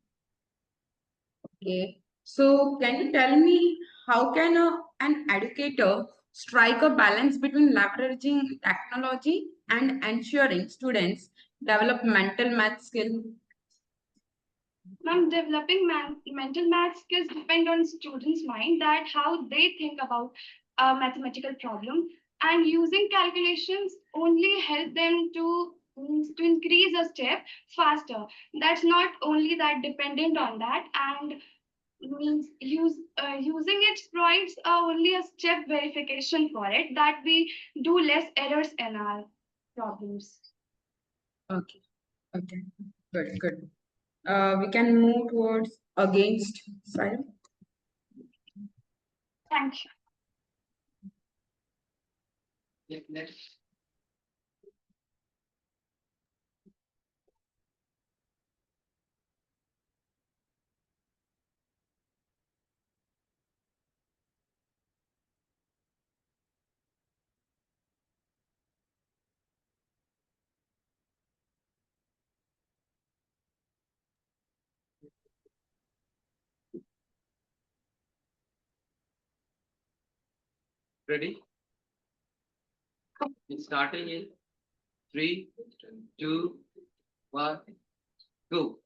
Okay. So can you tell me how can an educator strike a balance between leveraging technology and ensuring students develop mental math skill? Ma'am, developing mental math skills depend on students' mind, that how they think about a mathematical problem, and using calculations only help them to increase a step faster. That's not only that dependent on that, and using it provides only a step verification for it, that we do less errors in our problems. Okay. Okay. Good. Good. We can move towards against side. Thank you. Yeah, next. Ready? It's starting in 3, 2, 1, go.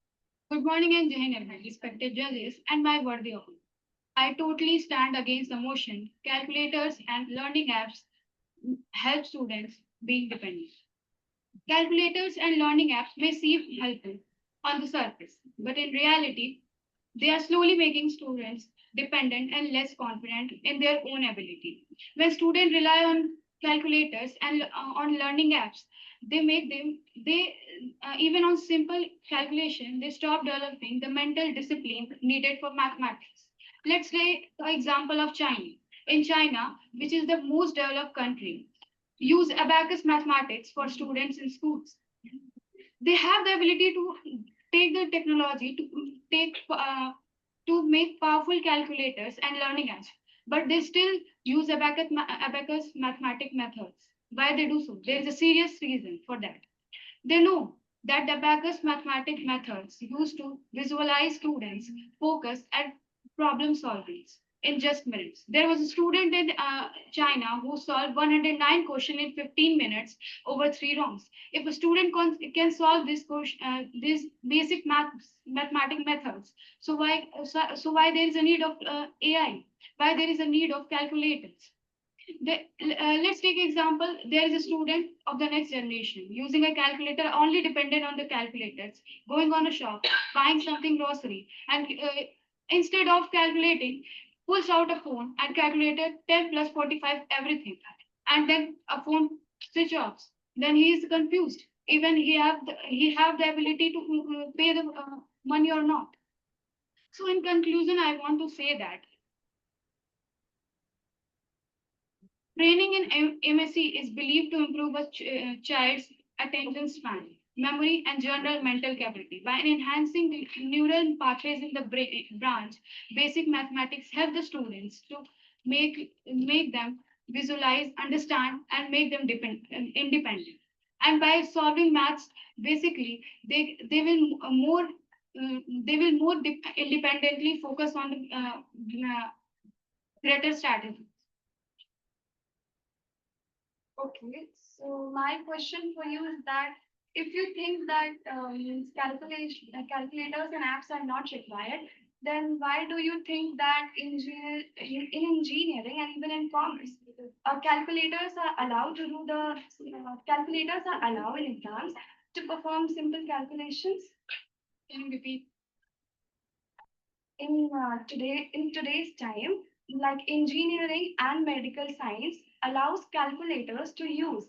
Good morning and Jai Hind, everyone, respected judges and my worthy opponent. I totally stand against the motion. Calculators and learning apps help students be independent. Calculators and learning apps may seem helpful on the surface, but in reality, they are slowly making students dependent and less confident in their own ability. When students rely on calculators and on learning apps, they even on simple calculation, they stop developing the mental discipline needed for mathematics. Let's take the example of China. In China, which is the most developed country, use abacus mathematics for students in schools. They have the ability to take the technology to make powerful calculators and learning apps, but they still use abacus mathematic methods. Why they do so? There is a serious reason for that. They know that the abacus mathematic methods used to visualize students focus and problem solving in just minutes. There was a student in China who solved 109 questions in 15 minutes over 3 rounds. If a student can solve these basic mathematic methods, so why there is a need of AI? Why there is a need of calculators? Let's take example. There is a student of the next generation using a calculator, only dependent on the calculators, going on a shop, buying something grocery, and instead of calculating, pulls out a phone and calculated 10 plus 45 everything, and then a phone switch off. Then he is confused. Even he have the ability to pay the money or not. So in conclusion, I want to say that training in MSc is believed to improve a child's attention span, memory, and general mental capability. By enhancing the neural pathways in the branch, basic mathematics help the students to make them visualize, understand, and make them independent. And by solving maths, basically, they will more independently focus on the greater strategy. Okay, so my question for you is that if you think that calculators and apps are not required, then why do you think that in engineering and even in commerce, calculators are allowed in exams to perform simple calculations? Can you repeat? In today's time, like engineering and medical science allows calculators to use.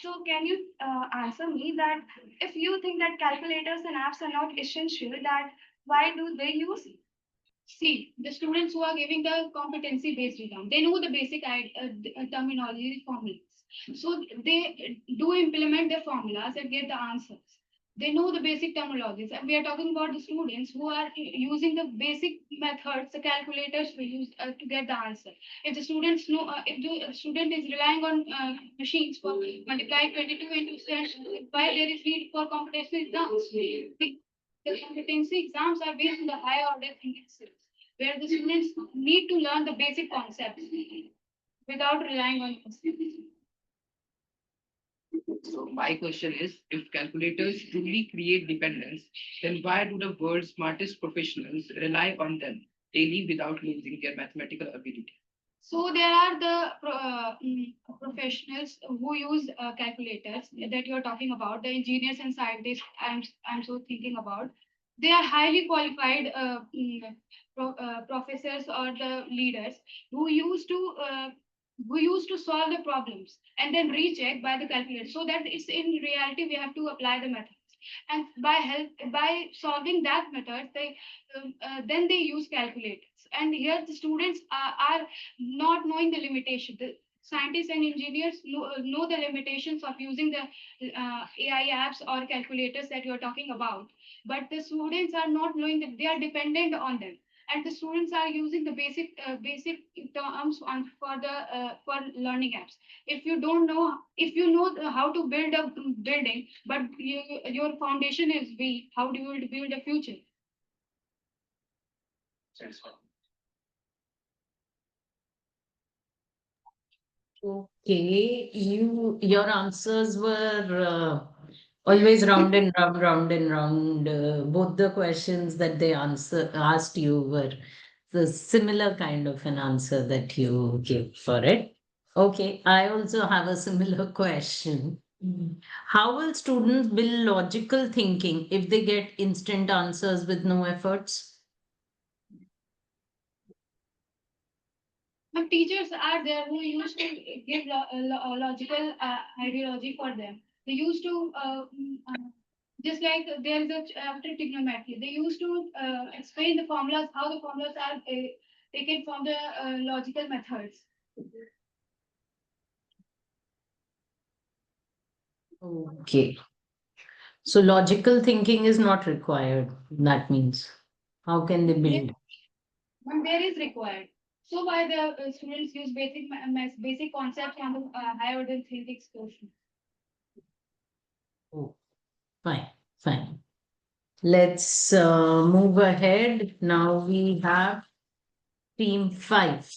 So can you answer me that if you think that calculators and apps are not essential, that why do they use? See, the students who are giving the competency-based exam, they know the basic terminology formulas. So they do implement the formulas and get the answers. They know the basic terminologies. And we are talking about the students who are using the basic methods, the calculators we use to get the answer. If the students know, if the student is relying on machines for multiply 22 into 7, why there is need for competency exams? The competency exams are based on the higher order thinking skills, where the students need to learn the basic concepts without relying on machines. So my question is, if calculators truly create dependence, then why do the world's smartest professionals rely on them daily without losing their mathematical ability? So there are the professionals who use calculators that you are talking about, the engineers and scientists. I'm so thinking about. They are highly qualified professors or the leaders who used to solve the problems and then recheck by the calculator. So that it's in reality we have to apply the methods. And by solving that method, they then they use calculators. And here the students are not knowing the limitation. The scientists and engineers know the limitations of using the AI apps or calculators that you're talking about. But the students are not knowing that they are dependent on them. And the students are using the basic terms for the for learning apps. If you don't know, if you know how to build a building, but your foundation is weak, how do you build a future? Okay, your answers were always round and round, round and round. Both the questions that they asked you were the similar kind of an answer that you gave for it. Okay, I also have a similar question. How will students build logical thinking if they get instant answers with no efforts? But teachers are there who used to give logical ideology for them. They used to just like there is a after trigonometry. They used to explain the formulas, how the formulas are taken from the logical methods. Okay. So logical thinking is not required. That means how can they Yes, build? but there is required. So why the students use basic concepts and higher order thinking skills? Oh, fine, fine. Let's move ahead. Now we have team five.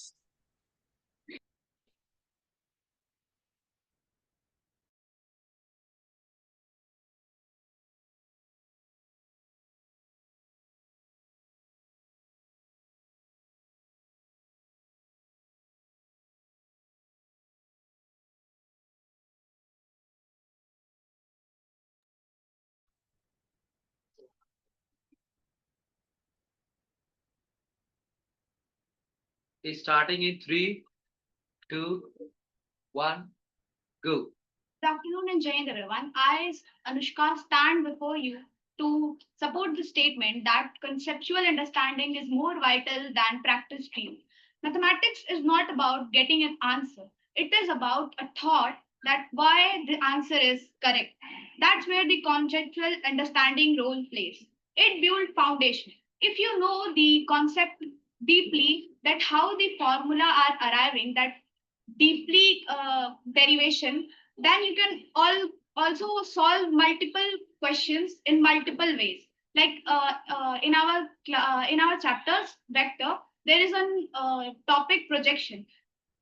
Is starting in three, two, one, go. Good afternoon and Jai Hind, everyone. I, Anushka, stand before you to support the statement that conceptual understanding is more vital than practice stream. Mathematics is not about getting an answer, it is about a thought that why the answer is correct. That's where the conceptual understanding role plays. It builds foundation. If you know the concept deeply, that how the formula are arriving, that deeply derivation, then you can also solve multiple questions in multiple ways. Like in our chapters vector, there is an topic projection.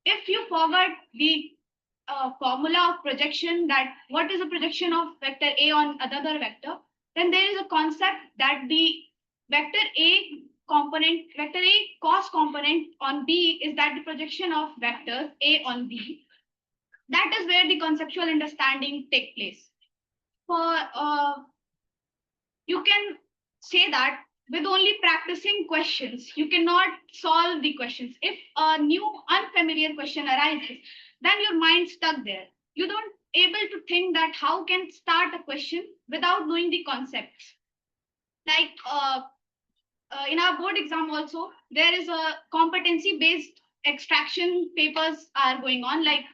If you forgot the formula of projection, that what is the projection of vector A on another vector, then there is a concept that the vector A cos component on B is that the projection of vectors A on B. That is where the conceptual understanding take place. For you can say that with only practicing questions. You cannot solve the questions. If a new unfamiliar question arises, then your mind stuck there. You don't able to think that how can start a question without knowing the concepts. Like in our board exam also, there is a competency based extraction papers are going on, like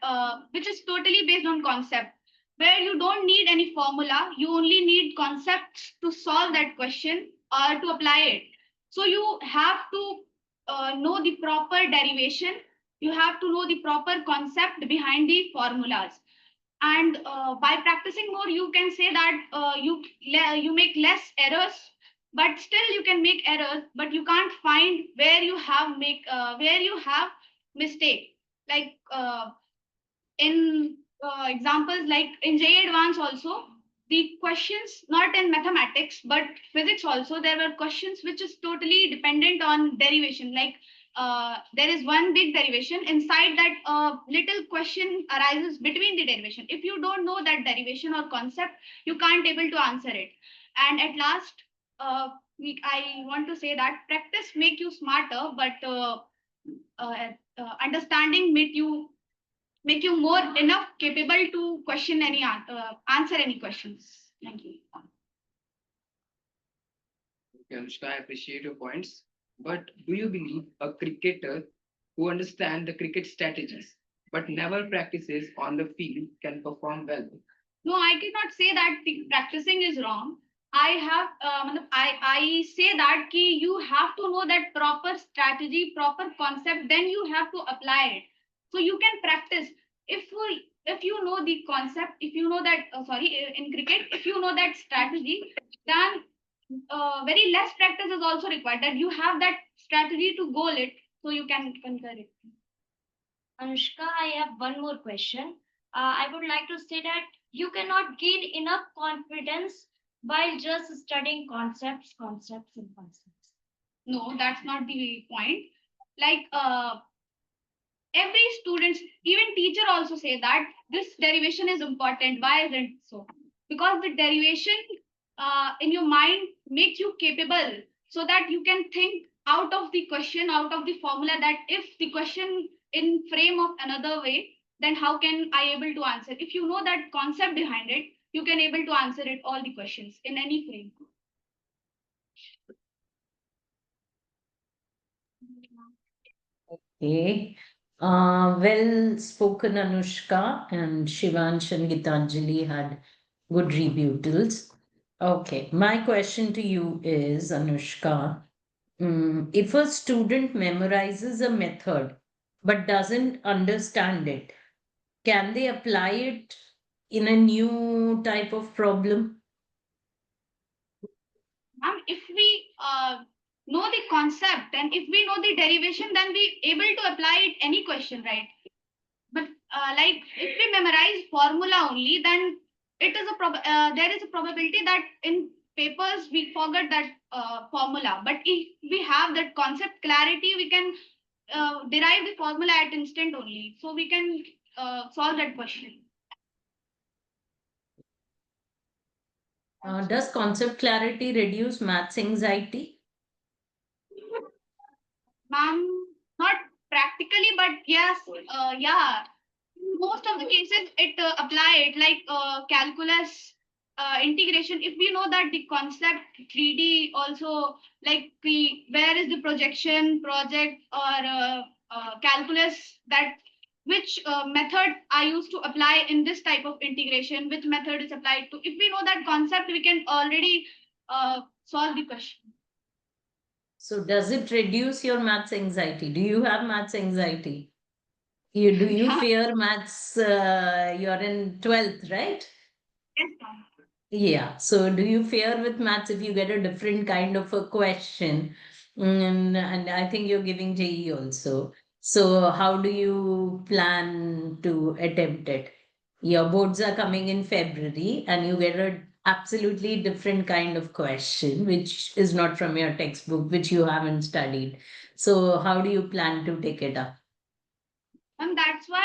which is totally based on concept, where you don't need any formula, you only need concepts to solve that question or to apply it. So you have to know the proper derivation, you have to know the proper concept behind the formulas. And by practicing more, you can say that you make less errors, but still you can make errors, but you can't find where you have mistake. Like in examples like in JE Advance also, the questions not in mathematics but physics also, there were questions which is totally dependent on derivation. Like there is one big derivation, inside that little question arises between the derivation. If you don't know that derivation or concept, you can't able to answer it. And at last, I want to say that practice make you smarter, but understanding make you more enough capable to question any answer any questions. Thank you. Okay, Anushka, I appreciate your points. But do you believe a cricketer who understands the cricket strategies but never practices on the field can perform well? No, I cannot say that the practicing is wrong. I have I say that ki you have to know that proper strategy, proper concept, then you have to apply it. So you can practice. If you know the concept, if you know that in cricket, if you know that strategy, then very less practice is also required. That you have that strategy to goal it, so you can conquer it. Anushka, I have one more question. I would like to say that you cannot gain enough confidence while just studying concepts, and concepts. No, that's not the point. Like every student, even teacher also say that this derivation is important. Why isn't it so? Because the derivation in your mind makes you capable, so that you can think out of the question, out of the formula, that if the question in frame of another way, then how can I able to answer? If you know that concept behind it, you can able to answer it all the questions in any frame. Okay. Well spoken, Anushka, and Shivansh and Gitanjali had good rebuttals. Okay, my question to you is, Anushka, if a student memorizes a method but doesn't understand it, can they apply it in a new type of problem? If we know the concept and if we know the derivation, then we able to apply it any question, right? But like if we memorize formula only, then there is a probability that in papers we forget that formula. But if we have that concept clarity, we can derive the formula at instant only, so we can solve that question. Does concept clarity reduce maths anxiety? Ma'am, not practically, but yes, yeah. In most of the cases, it apply it like calculus, integration. If we know that the concept 3D also, like the where is the projection, project, or calculus, that which method I used to apply in this type of integration, which method is applied to. If we know that concept, we can already solve the question. So does it reduce your maths anxiety? Do you have maths anxiety? Do you Yeah. fear maths? You're in 12th, right? Yes, ma'am. Yeah. So do you fear with maths if you get a different kind of a question? And I think you're giving JE also. So how do you plan to attempt it? Your boards are coming in February and you get a absolutely different kind of question, which is not from your textbook, which you haven't studied. So how do you plan to take it up? And that's why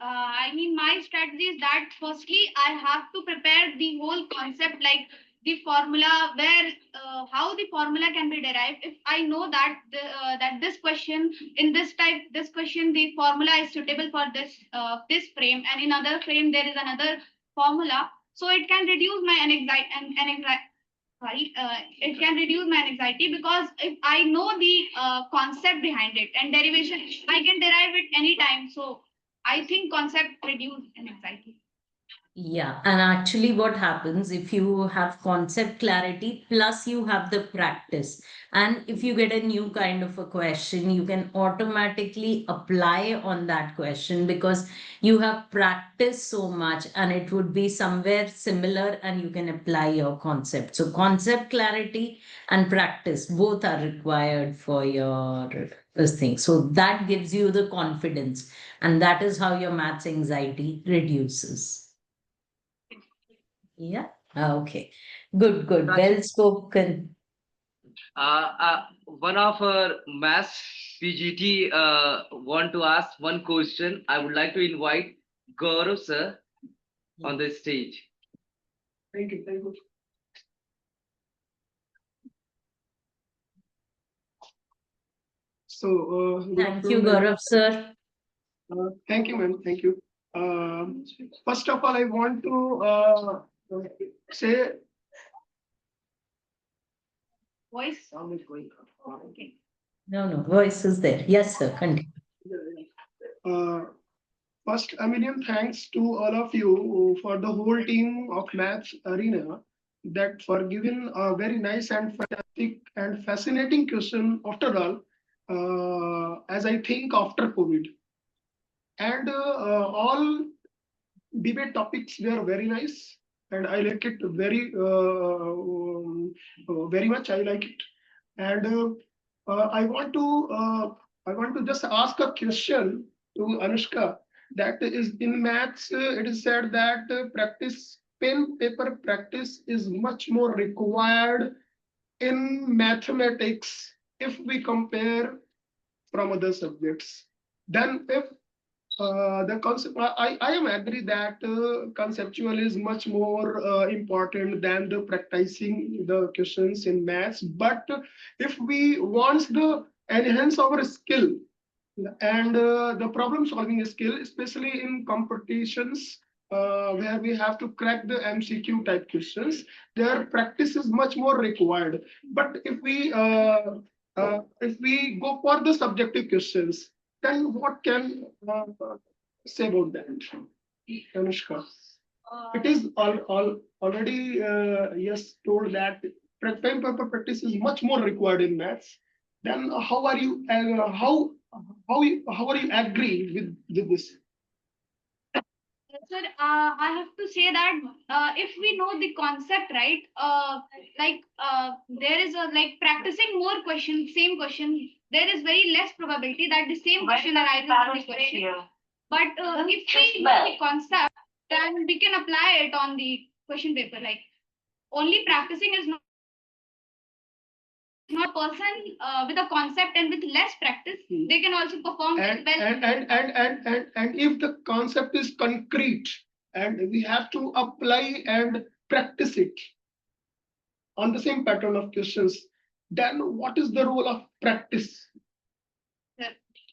I mean my strategy is that firstly I have to prepare the whole concept, like the formula where how the formula can be derived. If I know that that this question in this question the formula is suitable for this frame, and in other frame there is another formula, so it can reduce my anxiety and anxiety. Sorry, it can reduce my anxiety, because if I know the concept behind it and derivation, I can derive it anytime. So I think concept reduce anxiety. Yeah, and actually, what happens if you have concept clarity plus you have the practice, and if you get a new kind of a question, you can automatically apply on that question because you have practiced so much and it would be somewhere similar and you can apply your concept. So, concept clarity and practice both are required for your this thing. So, that gives you the confidence, and that is how your maths anxiety reduces. Yeah. Okay. Good, good. Well spoken. One of our maths PGT want to ask one question. I would like to invite Gaurav sir on the stage. Thank you. Thank you. So, good Thank you, afternoon, ma'am. Gaurav sir. Thank you, ma'am. Thank you. First of all, I want to say Voice. sound is going up. Okay. No, no, voice is there. Yes, sir. Continue. Uh, First, a million thanks to all of you for the whole team of Maths Arena that for giving a very nice and fantastic and fascinating question after all, as I think after COVID. And all debate topics were very nice, and I like it very much. I like it, and I want to just ask a question to Anushka. That is in maths, it is said that practice pen paper practice is much more required in mathematics if we compare from other subjects. Then if the concept, I am agree that conceptual is much more important than the practicing the questions in maths. But if we want the enhance our skill and the problem solving skill, especially in competitions where we have to crack the MCQ type questions, their practice is much more required. But if we go for the subjective questions, then what can say about that, Anushka? It is already yes told that pen paper practice is much more required in maths. Then how are you how are you agree with this? Sir, I have to say that if we know the concept, right, there is a like practicing more questions, same question, there is very less probability that the same question arises in the question. But if we know the concept, then we can apply it on the question paper. Like only practicing is not person with a concept and with less practice, they can also perform And well. and if the concept is concrete and we have to apply and practice it on the same pattern of questions, then what is the role of practice?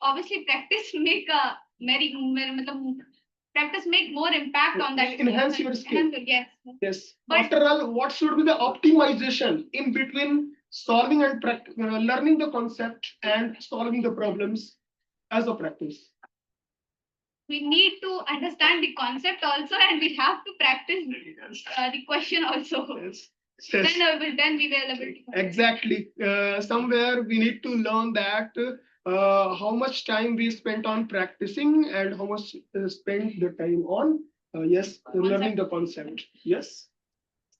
Obviously, practice make a very practice make more impact on that. Enhance your skill. Yes. Yes. But after all, what should be the optimization in between solving and learning the concept and solving the problems as a practice? we need to understand the concept also, and we have to practice the question also. Yes. Yes. Then we will able to. Exactly. Somewhere we need to learn that how much time we spent on practicing and how much spent the time on yes learning the concept. Yes.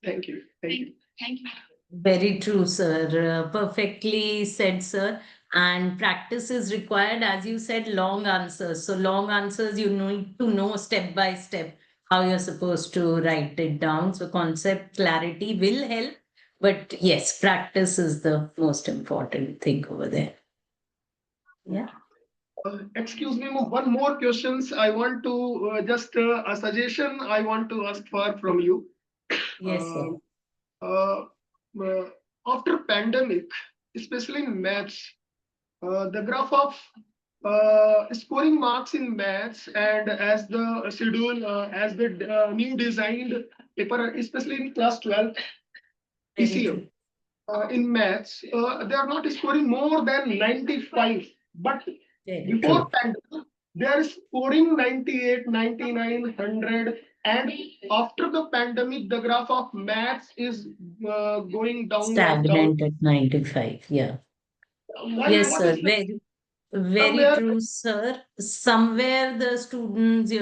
Thank you. Thank you. Thank you. Very true, sir. Perfectly said, sir. And practice is required, as you said, long answers. So, long answers, you need to know step by step how you're supposed to write it down. So, concept clarity will help. But yes, practice is the most important thing over there. Yeah. Excuse me, one more questions. I want to just a suggestion I want to ask for from you. Yes, sir. Uh, uh, After pandemic, especially in maths, the graph of scoring marks in maths and as the schedule, as the new designed paper, especially in class 12 Very PCM, true. in maths, they are not scoring more than 95. But Very before true. pandemic, they are scoring 98, 99, 100. And after the pandemic, the graph of maths is going downward, down. Stagnant at 95. Yeah. Why? Yes, What sir. is the Very somewhere? true, sir. Somewhere the students,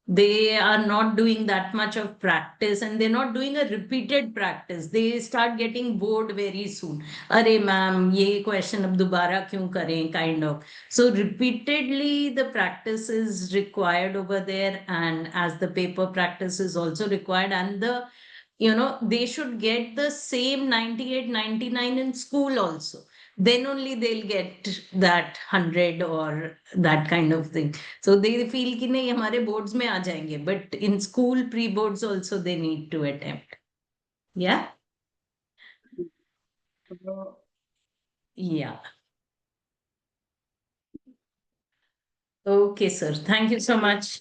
they are not doing that much of practice and they're not doing a repeated practice. They start getting bored very soon. Arey ma'am, ye question ab dobara kyun kare, kind of. So repeatedly the practice is required over there, and as the paper practice is also required, and they should get the same 98, 99 in school also, then only they'll get that 100 or that kind of thing. So they feel कि नहीं हमारे boards में आ जाएंगे, but in school pre boards also they need to attempt. Yeah. Uh, Yeah. Okay, sir, thank you so much.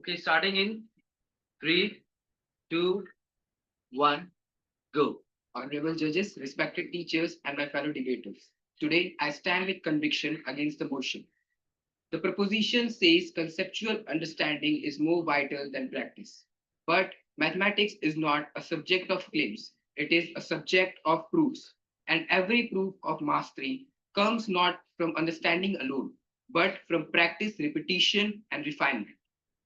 Okay, starting in 3, 2, 1, go. Honorable judges, respected teachers, and my fellow debaters. Today, I stand with conviction against the motion. The proposition says conceptual understanding is more vital than practice. But mathematics is not a subject of claims, it is a subject of proofs. And every proof of mastery comes not from understanding alone, but from practice, repetition, and refinement.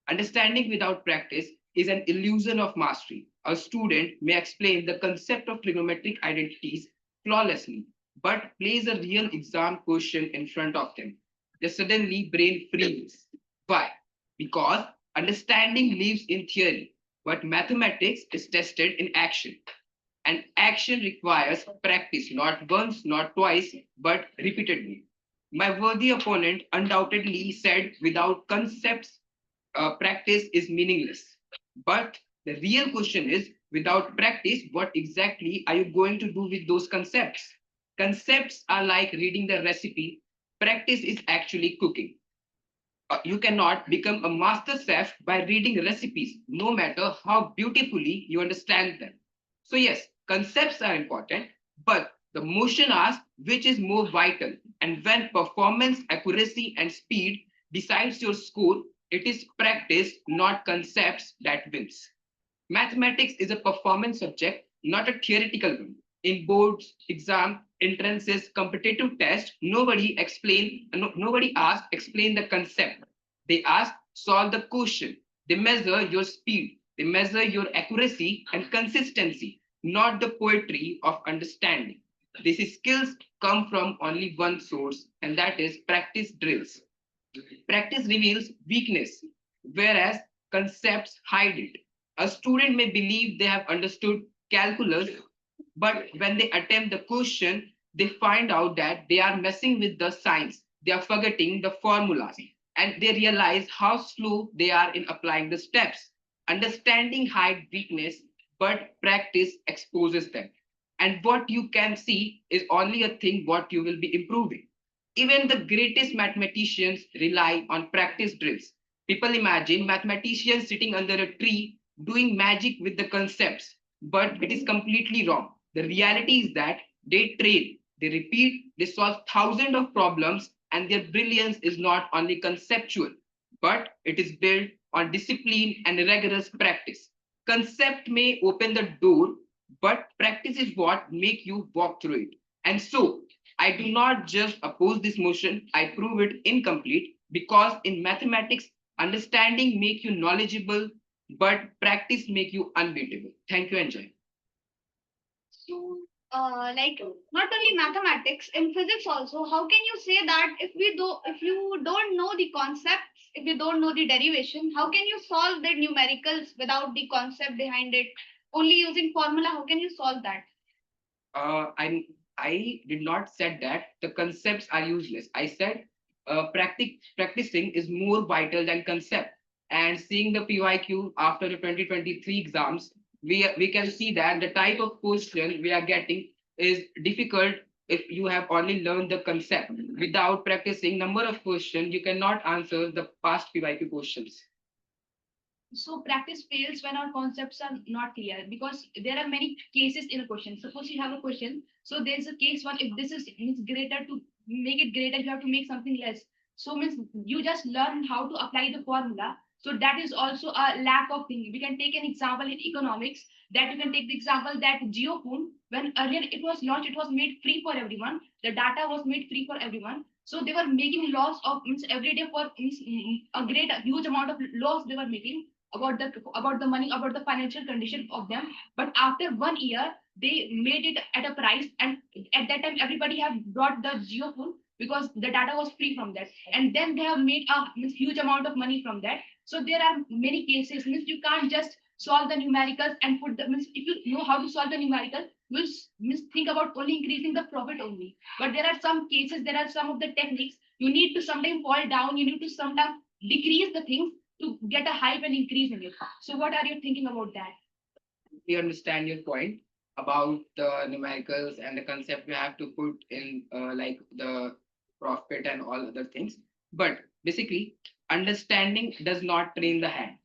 Understanding without practice is an illusion of mastery. A student may explain the concept of trigonometric identities flawlessly, but place a real exam question in front of them. They suddenly brain freezes. Why? Because understanding lives in theory, but mathematics is tested in action. And action requires practice, not once, not twice, but repeatedly. My worthy opponent undoubtedly said without concepts practice is meaningless. But the real question is without practice, what exactly are you going to do with those concepts? Concepts are like reading the recipe, practice is actually cooking. You cannot become a master chef by reading recipes, no matter how beautifully you understand them. So, yes, concepts are important, but the motion asks which is more vital. And when performance, accuracy, and speed decides your score, it is practice, not concepts, that wins. Mathematics is a performance subject, not a theoretical one. In boards, exam, entrances, competitive tests, nobody asks explain the concept. They ask solve the question. They measure your speed. They measure your accuracy and consistency, not the poetry of understanding. These skills come from only one source, and that is practice drills. Practice reveals weakness, whereas concepts hide it. A student may believe they have understood calculus, but when they attempt the question, they find out that they are messing with the science. They are forgetting the formulas, and they realize how slow they are in applying the steps. Understanding hides weakness, but practice exposes them. And what you can see is only a thing what you will be improving. Even the greatest mathematicians rely on practice drills. People imagine mathematicians sitting under a tree doing magic with the concepts, but it is completely wrong. The reality is that they train, they repeat, they solve thousands of problems, and their brilliance is not only conceptual, but it is built on discipline and rigorous practice. Concept may open the door, but practice is what make you walk through it. And so I do not just oppose this motion, I prove it incomplete because in mathematics, understanding make you knowledgeable, but practice make you unbeatable. Thank you, and Jai. So, like not only mathematics, in physics also, how can you say that if you don't know the concepts, if you don't know the derivation, how can you solve the numericals without the concept behind it? Only using formula, how can you solve that? I did not said that the concepts are useless. I said practicing is more vital than concept. And seeing the PYQ after the 2023 exams, we can see that the type of question we are getting is difficult if you have only learned the concept. Without practicing number of questions, you cannot answer the past PYQ questions. So practice fails when our concepts are not clear because there are many cases in a question. Suppose you have a question, so there's a case one. If this is means greater, to make it greater, you have to make something less. So means you just learn how to apply the formula. So that is also a lack of thing. We can take an example in economics, that you can take the example that geophone, when earlier it was launched, it was made free for everyone. The data was made free for everyone. So they were making laws of means every day for means a great a huge amount of laws they were making about the money, about the financial condition of them. But after 1 year, they made it at a price, and at that time everybody have brought the geophone because the data was free from that, and then they have made a means, huge amount of money from that. So there are many cases means you can't just solve the numericals and put the means if you know how to solve the numerical, you will means think about only increasing the profit only. But there are some cases, there are some of the techniques you need to sometimes fall down, you need to sometimes decrease the things to get a hype and increase in it. So what are you thinking about that? We understand your point about the numericals and the concept we have to put in like the profit and all other things. But basically, understanding does not train the hand.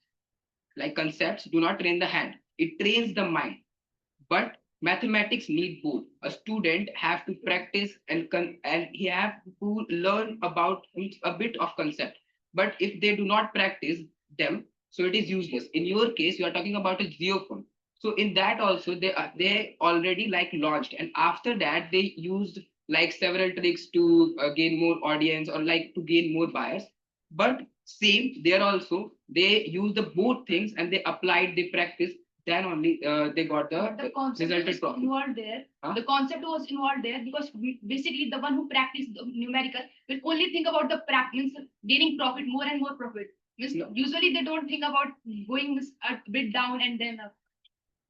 Like concepts do not train the hand. It trains the mind. But mathematics need both. A student have to practice and he have to learn about a bit of concept. But if they do not practice them, so it is useless. In your case, you are talking about a geophone. So in that also they already like launched, and after that they used like several tricks to gain more audience or like to gain more buyers. But same there also they use the both things and they applied the practice, then only they got The the concept resulted was profit. involved there. Huh? The concept was involved there because basically the one who practiced the numerical will only think about the practice, gaining profit, more and more profit. Means No. usually they don't think about going a bit down and then up.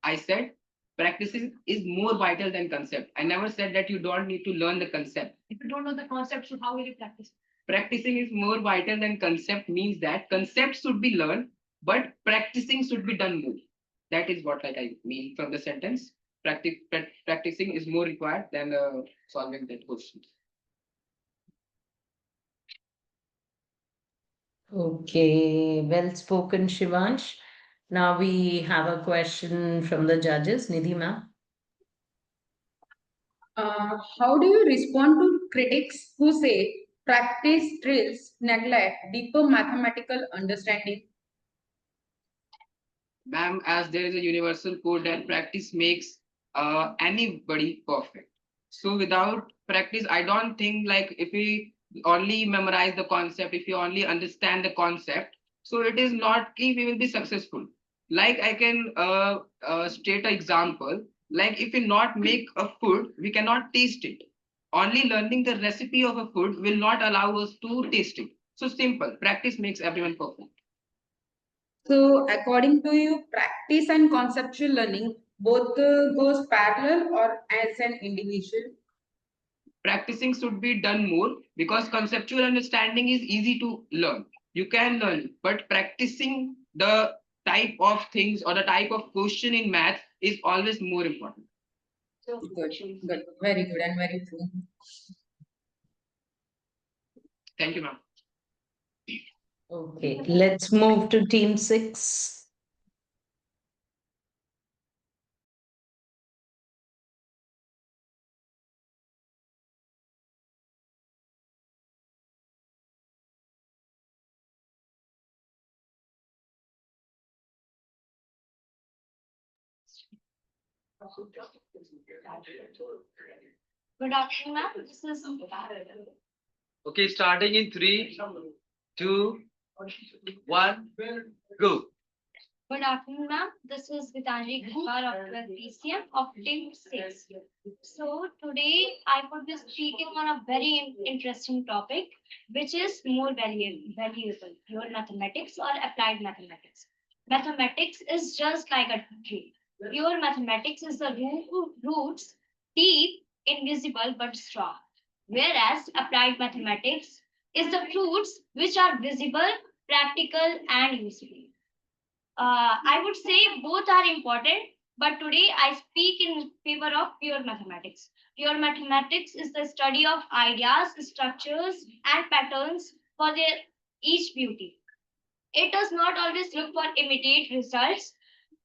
I said practicing is more vital than concept. I never said that you don't need to learn the concept. If you don't know the concept, so how will you practice? Practicing is more vital than concept means that concept should be learned, but practicing should be done more. That is what like I mean from the sentence. Practicing is more required than solving that question. Okay, well spoken, Shivansh. Now we have a question from the judges. Nidhi ma'am. How do you respond to critics who say practice drills neglect deeper mathematical understanding? Ma'am, as there is a universal code that practice makes anybody perfect. So without practice, I don't think like if we only memorize the concept, if you only understand the concept, so it is not key we will be successful. Like I can state an example, like if we not make a food, we cannot taste it. Only learning the recipe of a food will not allow us to taste it. So simple, practice makes everyone perfect. So, according to you, practice and conceptual learning both goes parallel or as an individual? Practicing should be done more because conceptual understanding is easy to learn. You can learn, but practicing the type of things or the type of question in math is always more important. Good, good, very good and very true. Thank you, ma'am. Okay, let's move to team 6. Good afternoon, ma'am. This is Okay, starting in 3, 2, 1, go. Good afternoon, ma'am. This is Gitanjali Kumar of 12 PCM of Team 6. So today I would be speaking on a very interesting topic, which is more valuable, pure mathematics or applied mathematics. Mathematics is just like a tree. Pure mathematics is the roots, deep, invisible but strong. Whereas applied mathematics is the fruits which are visible, practical, and useful. I would say both are important, but today I speak in favor of pure mathematics. Pure mathematics is the study of ideas, structures, and patterns for their each beauty. It does not always look for immediate results,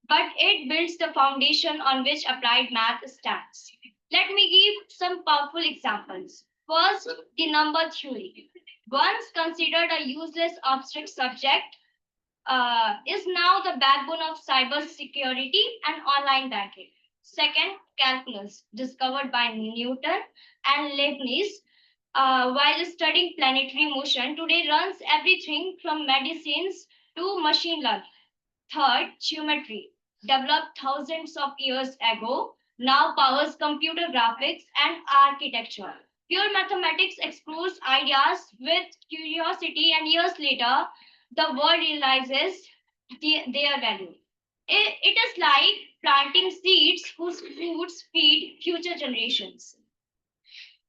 but it builds the foundation on which applied math stands. Let me give some powerful examples. First, the number theory. Once considered a useless abstract subject, is now the backbone of cyber security and online banking. Second, calculus, discovered by Newton and Leibniz while studying planetary motion, today runs everything from medicines to machine learning. Third, geometry, developed thousands of years ago, now powers computer graphics and architecture. Pure mathematics explores ideas with curiosity, and years later, the world realizes their value. It is like planting seeds whose fruits feed future generations.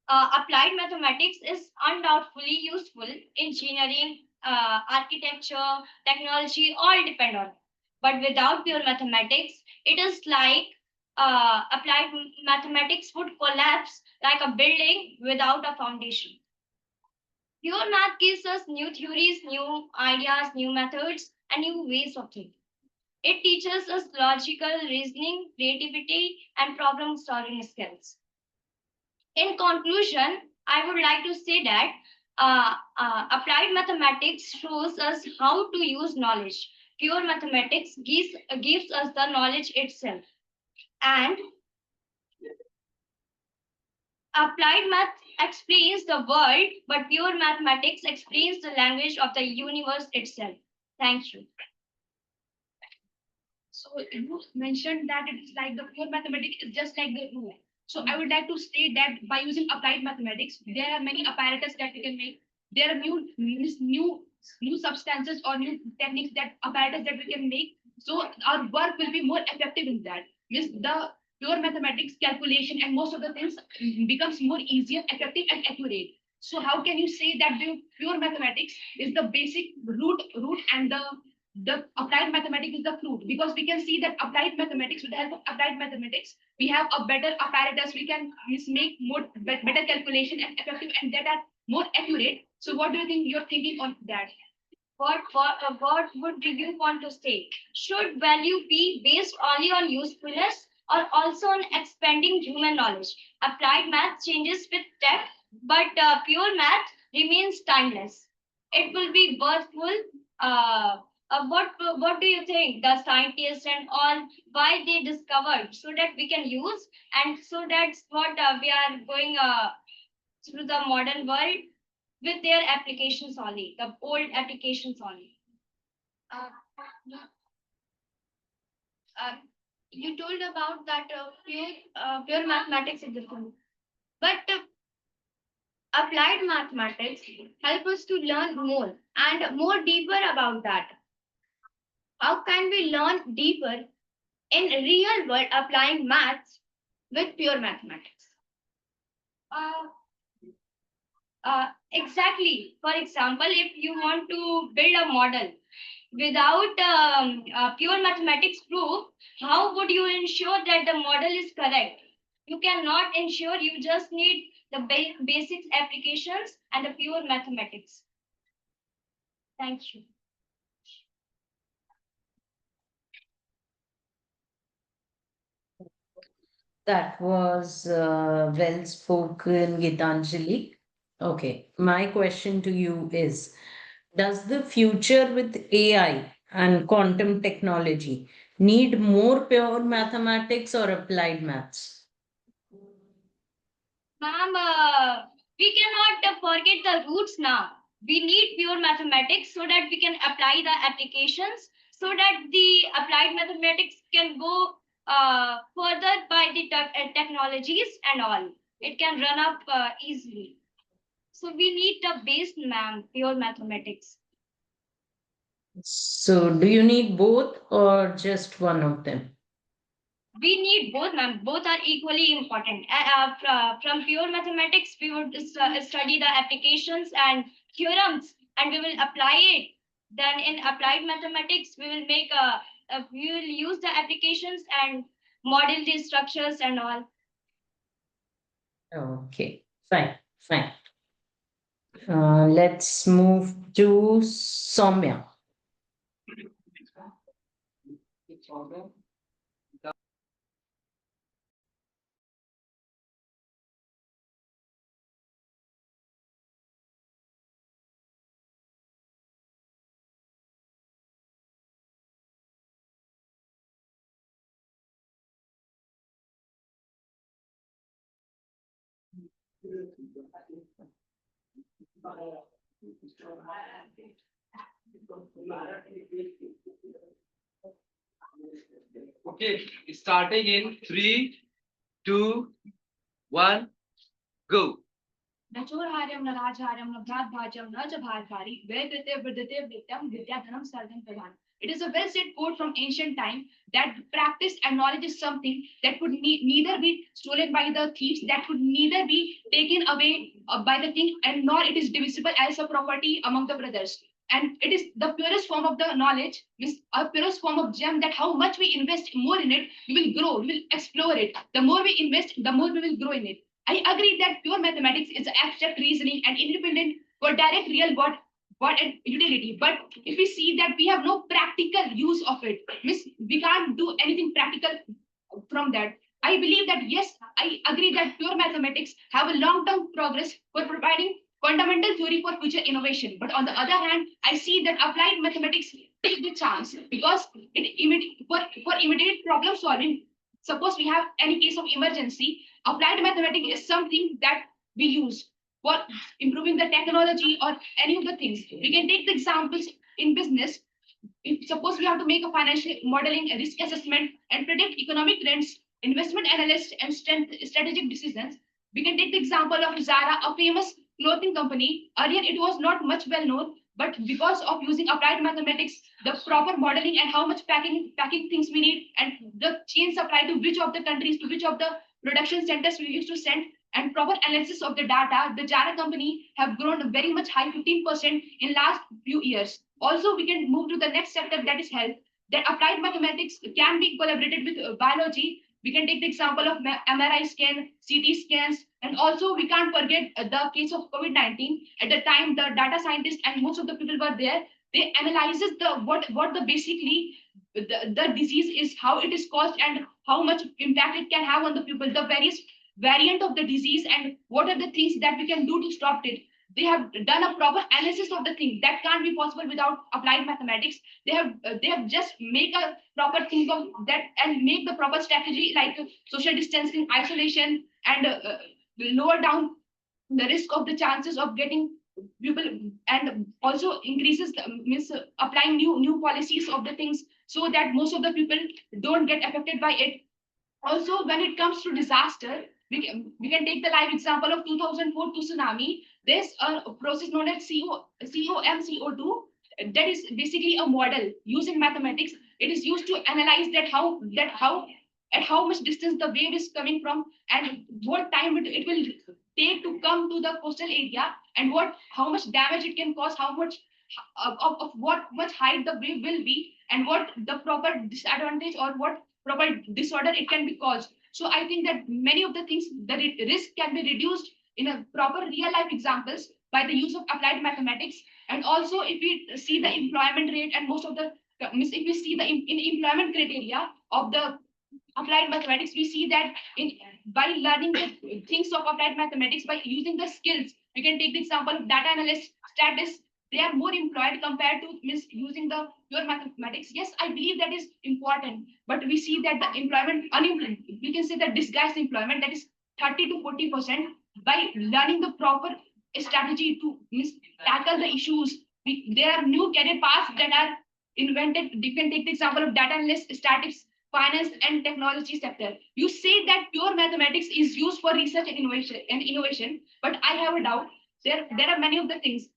Applied mathematics is undoubtedly useful. Engineering, architecture, technology all depend on it. But without pure mathematics, it is like applied mathematics would collapse like a building without a foundation. Pure math gives us new theories, new ideas, new methods, and new ways of thinking. It teaches us logical reasoning, creativity, and problem solving skills. In conclusion, I would like to say that applied mathematics shows us how to use knowledge. Pure mathematics gives us the knowledge itself. And applied math explains the world, but pure mathematics explains the language of the universe itself. Thank you. So you mentioned that it's like the pure mathematics is just like the rule. So I would like to state that by using applied mathematics, there are many apparatus that we can make. There are new substances or new techniques that apparatus that we can make. So our work will be more effective in that. Means the pure mathematics calculation and most of the things becomes more easier, effective, and accurate. So how can you say that the pure mathematics is the basic root and the applied mathematics is the fruit, because we can see that applied mathematics, with the help of applied mathematics, we have a better apparatus. We can make more better calculation and effective and that are more accurate. So what do you think you're thinking on that? What would you want to say? Should value be based only on usefulness or also on expanding human knowledge? Applied math changes with tech, but pure math remains timeless. It will be worthful. Uh, what do you think? The scientists and all, why they discovered, so that we can use, and so that's what we are going through the modern world with their applications only, the old applications only. Uh, uh, you told about that pure mathematics is different, but applied mathematics help us to learn more and more deeper about that. How can we learn deeper in real world applying maths with pure mathematics? Uh, exactly. For example, if you want to build a model without pure mathematics proof, how would you ensure that the model is correct? You cannot ensure, you just need the basics applications and the pure mathematics. Thank you. That was well spoken, Gitanjali. Okay, my question to you is, does the future with AI and quantum technology need more pure mathematics or applied maths? Ma'am, we cannot forget the roots now. We need pure mathematics so that we can apply the applications, so that the applied mathematics can go further by the technologies and all. It can run up easily. So we need the base, ma'am, pure mathematics. So do you need both or just one of them? We need both, ma'am. Both are equally important. From pure mathematics, we would study the applications and theorems, and we will apply it. Then in applied mathematics, we will we will use the applications and model the structures and all. Okay, fine, fine. Let's move to Soumya. Okay, starting in 3, 2, 1, go. Nachorharyam Narajharyam Nabhradbhajam Rajabharvari Vedate Vidate Vidyam Vidyadhanam Sarvam Pradhan. It is a well said quote from ancient time that practice and knowledge is something that could neither be stolen by the thieves, that could neither be taken away by the king, and nor it is divisible as a property among the brothers. And it is the purest form of the knowledge, means a purest form of gem, that how much we invest more in it, we will grow, we will explore it. The more we invest, the more we will grow in it. I agree that pure mathematics is abstract reasoning and independent for direct real what and utility. But if we see that we have no practical use of it, means we can't do anything practical from that. I believe that yes, I agree that pure mathematics have a long-term progress for providing fundamental theory for future innovation. But on the other hand, I see that applied mathematics take the chance because for immediate problem solving. Suppose we have any case of emergency, applied mathematics is something that we use for improving the technology or any of the things. We can take the examples in business. If suppose we have to make a financial modeling, a risk assessment, and predict economic trends, investment analysis, and strategic decisions, we can take the example of Zara, a famous clothing company. Earlier, it was not much well known, but because of using applied mathematics, the proper modeling and how much packing things we need, and the chain supply to which of the countries, to which of the production centers we used to send, and proper analysis of the data, the Jara company have grown very much high, 15% in last few years. Also, we can move to the next sector, that is health. That applied mathematics can be collaborated with biology. We can take the example of MRI scan, CT scans, and also we can't forget the case of COVID-19. At the time, the data scientists and most of the people were there. They analyzes the what the basically the disease is, how it is caused, and how much impact it can have on the people, the various variant of the disease, and what are the things that we can do to stop it. They have done a proper analysis of the thing that can't be possible without applied mathematics. They have just make a proper thing of that and make the proper strategy like social distancing, isolation, and lower down the risk of the chances of getting people, and also increases the, means applying new policies of the things so that most of the people don't get affected by it. Also, when it comes to disaster, we can take the live example of 2004 tsunami. There's a process known as COMCO2. That is basically a model used in mathematics. It is used to analyze that how at how much distance the wave is coming from, and what time it will take to come to the coastal area, and what how much damage it can cause, how much of what much height the wave will be, and what the proper disadvantage or what proper disorder it can be caused. So I think that many of the things, the risk can be reduced in a proper real life examples by the use of applied mathematics. And also, if we see the employment rate and most of the if we see the in employment criteria of the applied mathematics, we see that in by learning the things of applied mathematics, by using the skills, we can take the example of data analysts, statistics. They are more employed compared to means using the pure mathematics. Yes, I believe that is important, but we see that the employment unemployment, we can say that disguised employment, that is 30 to 40%. by learning the proper strategy to tackle the issues. There are new career paths that are invented. You can take the example of data analyst, statistics, finance, and technology sector. You say that pure mathematics is used for research and innovation, but I have a doubt. There are many of the things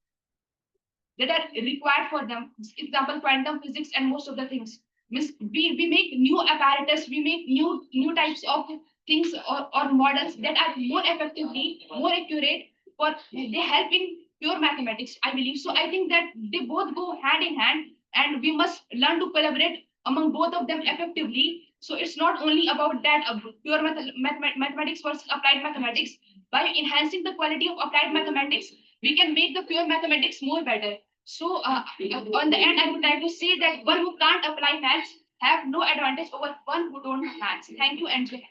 that are required for them. Example, quantum physics and most of the things. Means we make new apparatus, we make new types of things or models that are more effectively, more accurate for they help in pure mathematics, I believe. So I think that they both go hand in hand and we must learn to collaborate among both of them effectively. So it's not only about that pure mathematics versus applied mathematics. By enhancing the quality of applied mathematics, we can make the pure mathematics more better. So, on the end, I would like to say that one who can't apply maths have no advantage over one who don't have maths. Thank you, and we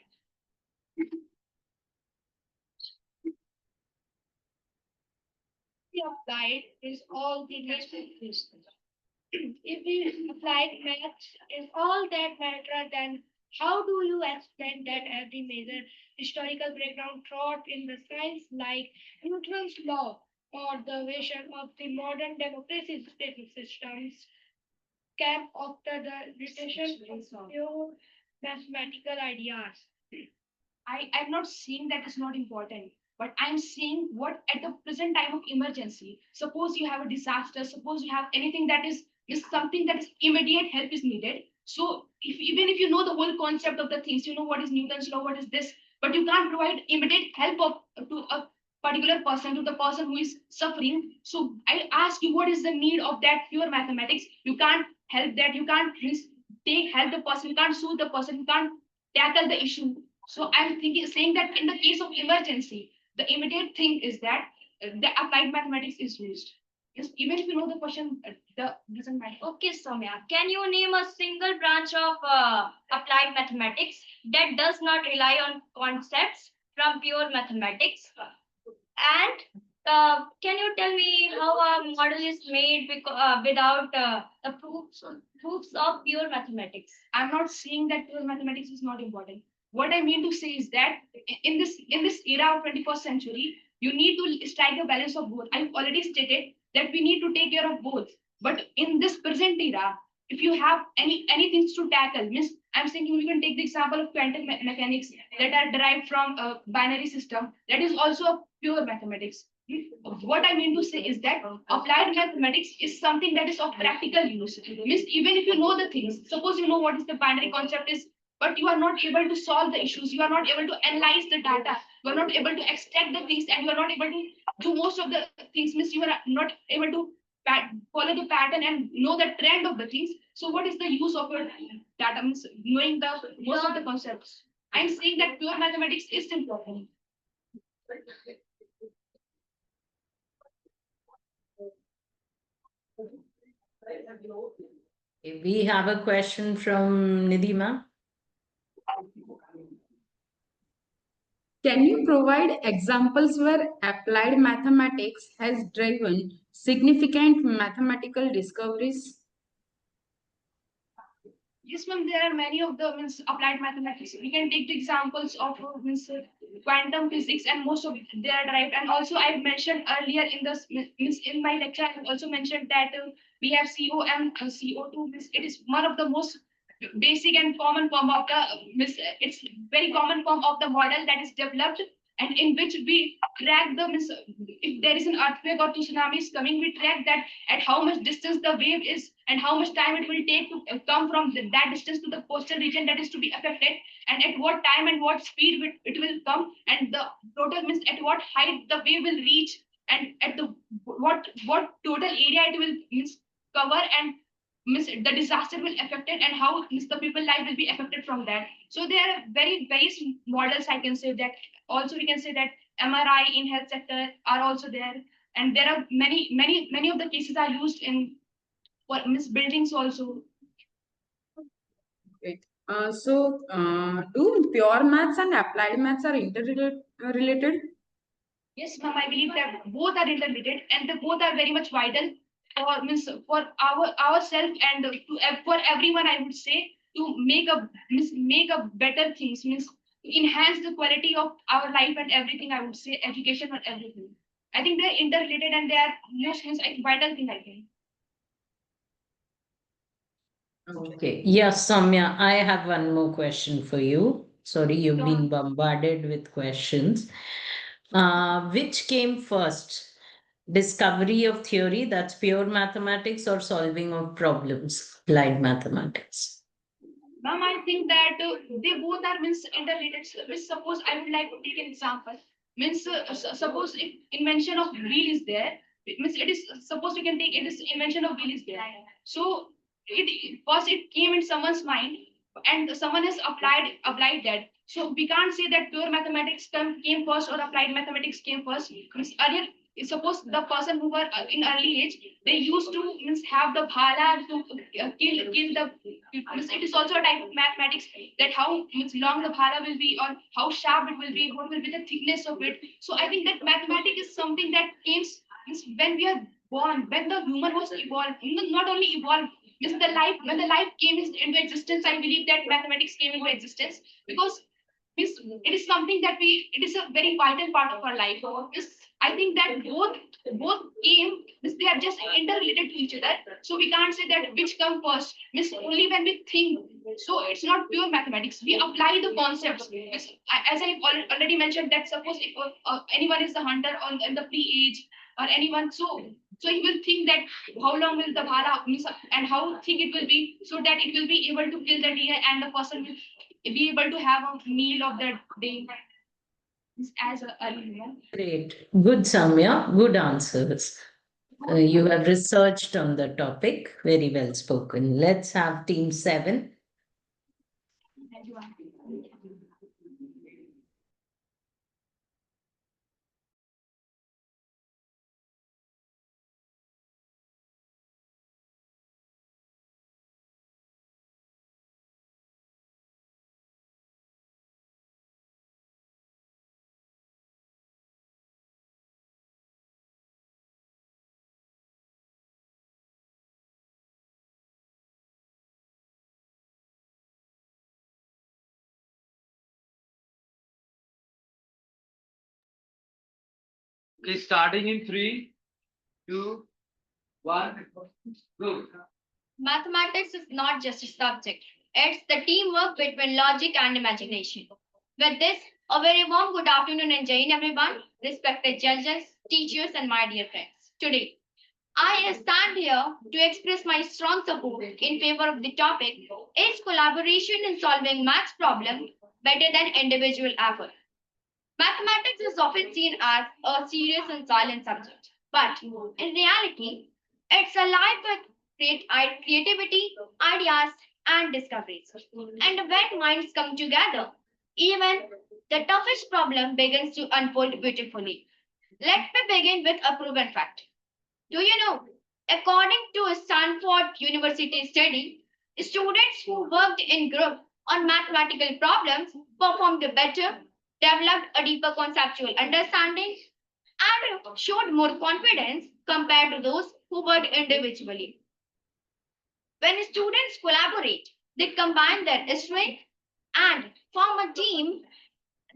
applied is all the maths. If we applied maths is all that matter, then how do you explain that every major historical background taught in the science like Newton's law or the vision of the modern democracy systems came after the retention of pure mathematical ideas? I'm not saying that is not important, but I'm saying what at the present time of emergency. Suppose you have a disaster, suppose you have anything that is something that is immediate help is needed. So if even if you know the whole concept of the things, you know what is Newton's law, what is this, but you can't provide immediate help to a particular person, to the person who is suffering. So I ask you, what is the need of that pure mathematics? You can't help that, you can't take help the person, you can't soothe the person, you can't tackle the issue. So I'm thinking, saying that in the case of emergency, the immediate thing is that the applied mathematics is used. Yes, even if you know the question, the doesn't matter. Okay, Soumya, can you name a single branch of applied mathematics that does not rely on concepts from pure mathematics? And can you tell me how a model is made without the proofs of pure mathematics? I'm not saying that pure mathematics is not important. What I mean to say is that in this era of 21st century, you need to strike a balance of both. I've already stated that we need to take care of both. But in this present era, if you have any things to tackle, means I'm thinking we can take the example of quantum mechanics that are derived from a binary system. That is also a pure mathematics. What I mean to say is that applied mathematics is something that is of practical use. Means even if you know the things, suppose you know what is the binary concept is, but you are not able to solve the issues, you are not able to analyze the data, you are not able to extract the things, and you are not able to do most of the things. Means you are not able to follow the pattern and know the trend of the things. So what is the use of your data? Means knowing the most of the concepts. I'm saying that pure mathematics is important. We have a question from Nidima. Can you provide examples where applied mathematics has driven significant mathematical discoveries? Yes, ma'am, there are many of the means applied mathematics. We can take the examples of quantum physics, and most of they are derived. And also, I mentioned earlier in this means in my lecture, I also mentioned that we have CO and CO2. Means it is one of the most basic and common form of the means it's very common form of the model that is developed, and in which we track the means if there is an earthquake or tsunami is coming, we track that at how much distance the wave is and how much time it will take to come from that distance to the coastal region that is to be affected, and at what time and what speed it will come, and the total means at what height the wave will reach, and at the what total area it will means cover, and means the disaster will affect it, and how means the people life will be affected from that. So there are very various models, I can say that. Also we can say that MRI in health sector are also there, and there are many of the cases are used in for means buildings also. Great. Do pure maths and applied maths are interrelated? Yes, ma'am, I believe that both are interrelated and they both are very much vital for means for ourselves and to for everyone. I would say to make a means make a better things, means enhance the quality of our life and everything. I would say education or everything. I think they're interrelated and they are most vital thing, I think. Okay. Yes, Samya, I have one more question for you. Sorry, you've Go been on. bombarded with questions. Which came first? Discovery of theory, that's pure mathematics, or solving of problems, applied mathematics? Ma'am, I think that they both are means interrelated. Means suppose I would like to take an example. Means suppose if invention of wheel is there, it means it is suppose we can take it is invention of wheel is there. So it first it came in someone's mind and someone has applied that. So we can't say that pure mathematics came first or applied mathematics came first. Means earlier, suppose the person who were in early age, they used to means have the bhala to kill the means it is also a type of mathematics that how much long the bhala will be or how sharp it will be, what will be the thickness of it. So I think that mathematics is something that came means when we are born, when the human was evolved, not only evolved, means the life when the life came into existence. I believe that mathematics came into existence because means it is something that it is a very vital part of our life. Means I think that both came means they are just interrelated to each other. So we can't say that which come first. Means only when we think. So it's not pure mathematics. We apply the concepts. As I already mentioned, that suppose if anyone is the hunter on in the free age or anyone, so he will think that how long will the bhala means and how thick it will be so that it will be able to kill the deer and the person will be able to have a meal of that day as a earlier. Great. Good, Samya. Good answers. You have researched on the topic. Very well spoken. Let's have team 7. Okay, starting in 3, 2, 1, go. Mathematics is not just a subject, it's the teamwork between logic and imagination. With this, a very warm good afternoon and Jain everyone, respected judges, teachers, and my dear friends. Today, I stand here to express my strong support in favor of the topic: is collaboration in solving maths problem better than individual effort? Mathematics is often seen as a serious and silent subject, but in reality, it's alive with creativity, ideas, and discoveries. And when minds come together, even the toughest problem begins to unfold beautifully. Let me begin with a proven fact. Do you know? According to a Stanford University study, students who worked in group on mathematical problems performed better, developed a deeper conceptual understanding, and showed more confidence compared to those who worked individually. When students collaborate, they combine their strengths and form a team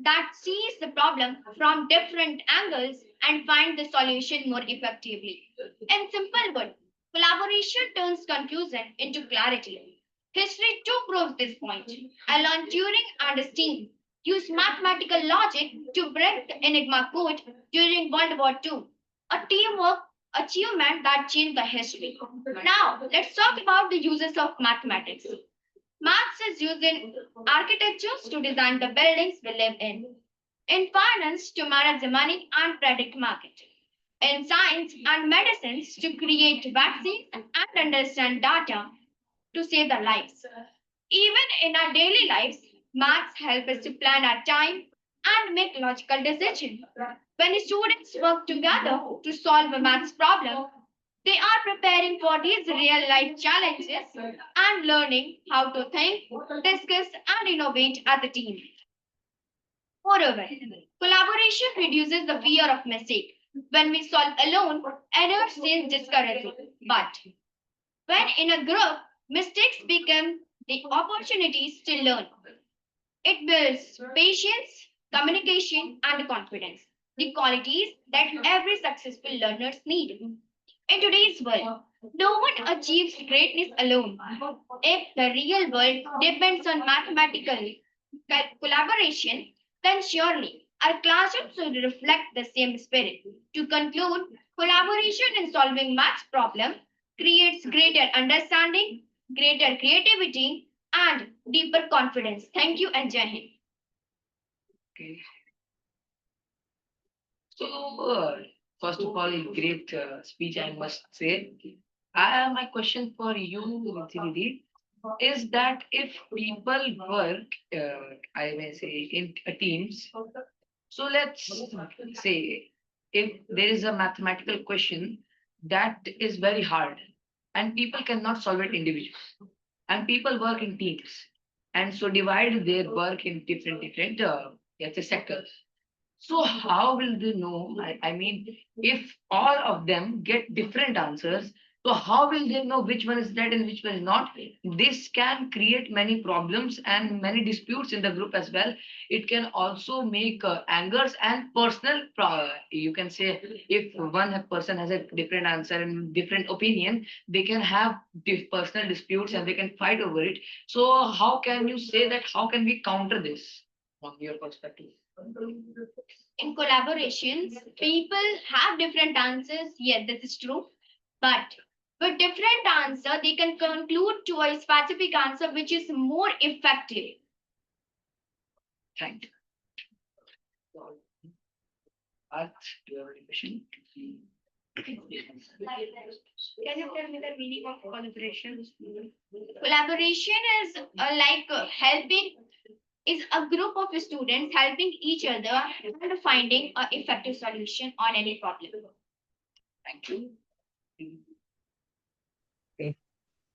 that sees the problem from different angles and find the solution more effectively. In simple words, collaboration turns confusion into clarity. History too proves this point. Alan Turing and his team used mathematical logic to break the Enigma code during World War II, a teamwork achievement that changed the history. Now, let's talk about the uses of mathematics. Maths is used in architectures to design the buildings we live in finance to manage the money and predict market, in science and medicines to create vaccines and understand data to save the lives. Even in our daily lives, maths help us to plan our time and make logical decisions. When students work together to solve a maths problem, they are preparing for these real life challenges and learning how to think, discuss, and innovate as a team. Moreover, collaboration reduces the fear of mistake. When we solve alone, errors seem discouraging. But when in a group, mistakes become the opportunities to learn. It builds patience, communication, and confidence, the qualities that every successful learner needs. In today's world, no one achieves greatness alone. If the real world depends on mathematical collaboration, then surely our classroom should reflect the same spirit. To conclude, collaboration in solving maths problem creates greater understanding, greater creativity, and deeper confidence. Thank you and Jai Hind. Okay. So, first of all, great speech, I must say. My question for you, Riddhi, is that if people work, I may say, in teams, so let's say if there is a mathematical question that is very hard and people cannot solve it individually, and people work in teams, and so divide their work in different let's say sectors. So how will they know? I mean, if all of them get different answers, so how will they know which one is right and which one is not? This can create many problems and many disputes in the group as well. It can also make angers and personal. You can say if person has a different answer and different opinion, they can have personal disputes and they can fight over it. So how can you say that? How can we counter this from your perspective? In collaborations, people have different answers. Yes, this is true. But with different answer, they can conclude to a specific answer which is more effective. Right. Art, do you have any question? Can you tell me the meaning of collaboration? Collaboration is helping is a group of students helping each other and finding an effective solution on any problem. Thank you. Okay.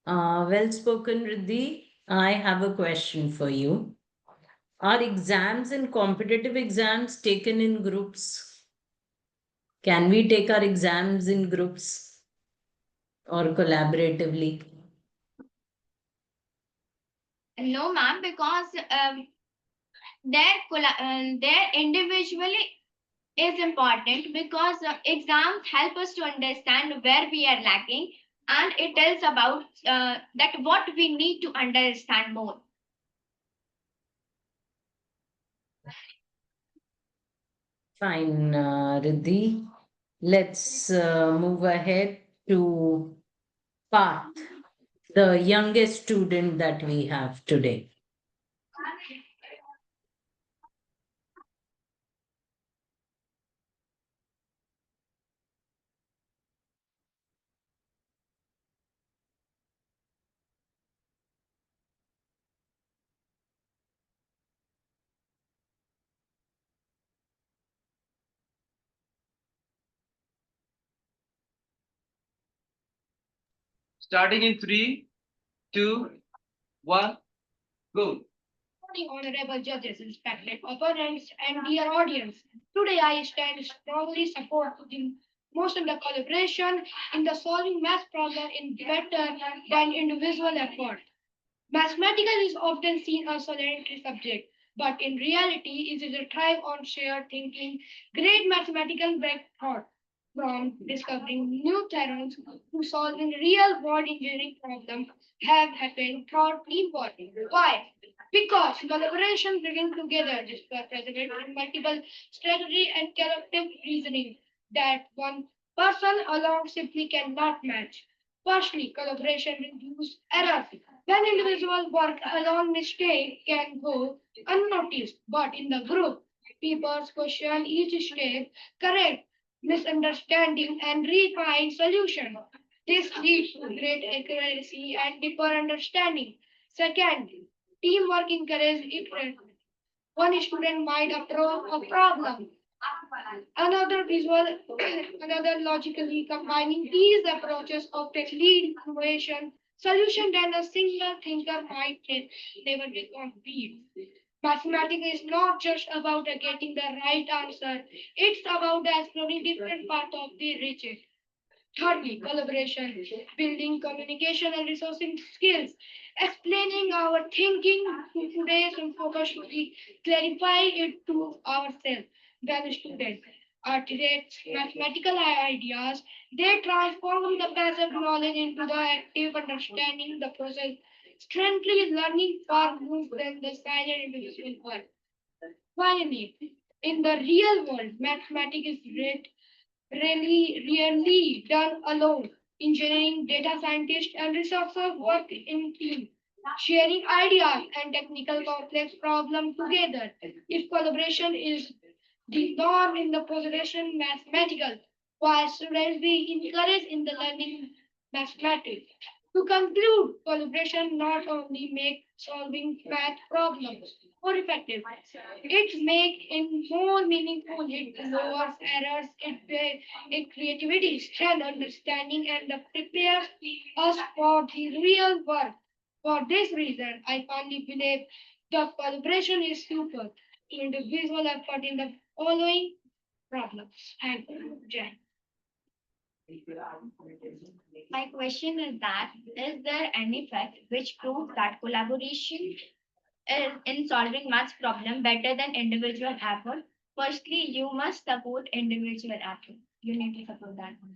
Well spoken, Riddhi. I have a question for you. Are exams and competitive exams taken in groups? Can we take our exams in groups or collaboratively? No, ma'am, because their individually is important because exams help us to understand where we are lacking and it tells about that what we need to understand more. Fine, Riddhi. Let's move ahead to Path, the youngest student that we have today. Starting in three, two, one, go. Morning, honorable judges, respected opponents, and dear audience. Today I stand strongly support the motion the collaboration in the solving math problem in better than individual effort. Mathematical is often seen as a solitary subject, but in reality it is a thrive on shared thinking. Great mathematical breakthrough from discovering new theorems to solving real world engineering problems have happened through teamwork. Why? Because collaboration brings together discuss multiple strategy and collective reasoning that one person alone simply cannot match. Firstly, collaboration reduces errors. When individual work alone, mistake can go unnoticed, but in the group, people question each step, correct misunderstanding, and refine solution. This leads to great accuracy and deeper understanding. Second, teamwork encourages it. One student might approach a problem, another visual, another logically. Combining these approaches often lead innovation solution that a single thinker might never be complete. Mathematics is not just about getting the right answer, it's about exploring different parts of the region. Thirdly, collaboration, building communication and resourcing skills, explaining our thinking to today's focus should be clarify it to ourselves. When students articulate mathematical ideas, they transform the passive knowledge into the active understanding the process. Strengthly learning far more than the silent individual work. Finally, in the real world, mathematics is rarely done alone. Engineering, data scientists, and researchers work in teams, sharing ideas and technical complex problems together. If collaboration is the norm in the position mathematical, why students be encouraged in the learning mathematics? To conclude, collaboration not only makes solving math problems more effective, it makes it more meaningful, it lowers errors, it creativity, strength, understanding, and prepares us for the real world. For this reason, I firmly believe the collaboration is super individual effort in the following problems. Thank you, Jen. My question is there any fact which proves that collaboration is in solving maths problem better than individual effort? Firstly, you must support individual effort. You need to support that one.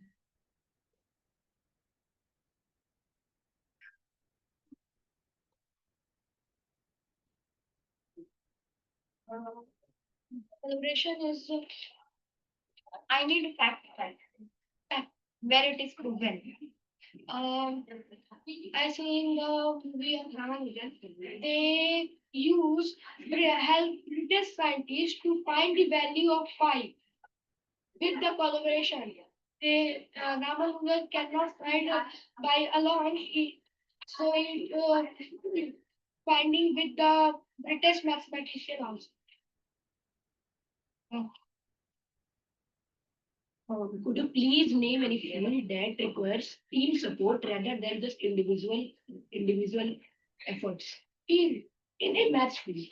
Collaboration is I need a fact where it is proven. um, I see in the movie of Ramanujan, they use help British scientists to find the value of pi with the collaboration. They Ramanujan cannot find by alone, so finding with the British mathematician also. Could you please name any field that requires team support rather than just individual efforts? In In a maths field,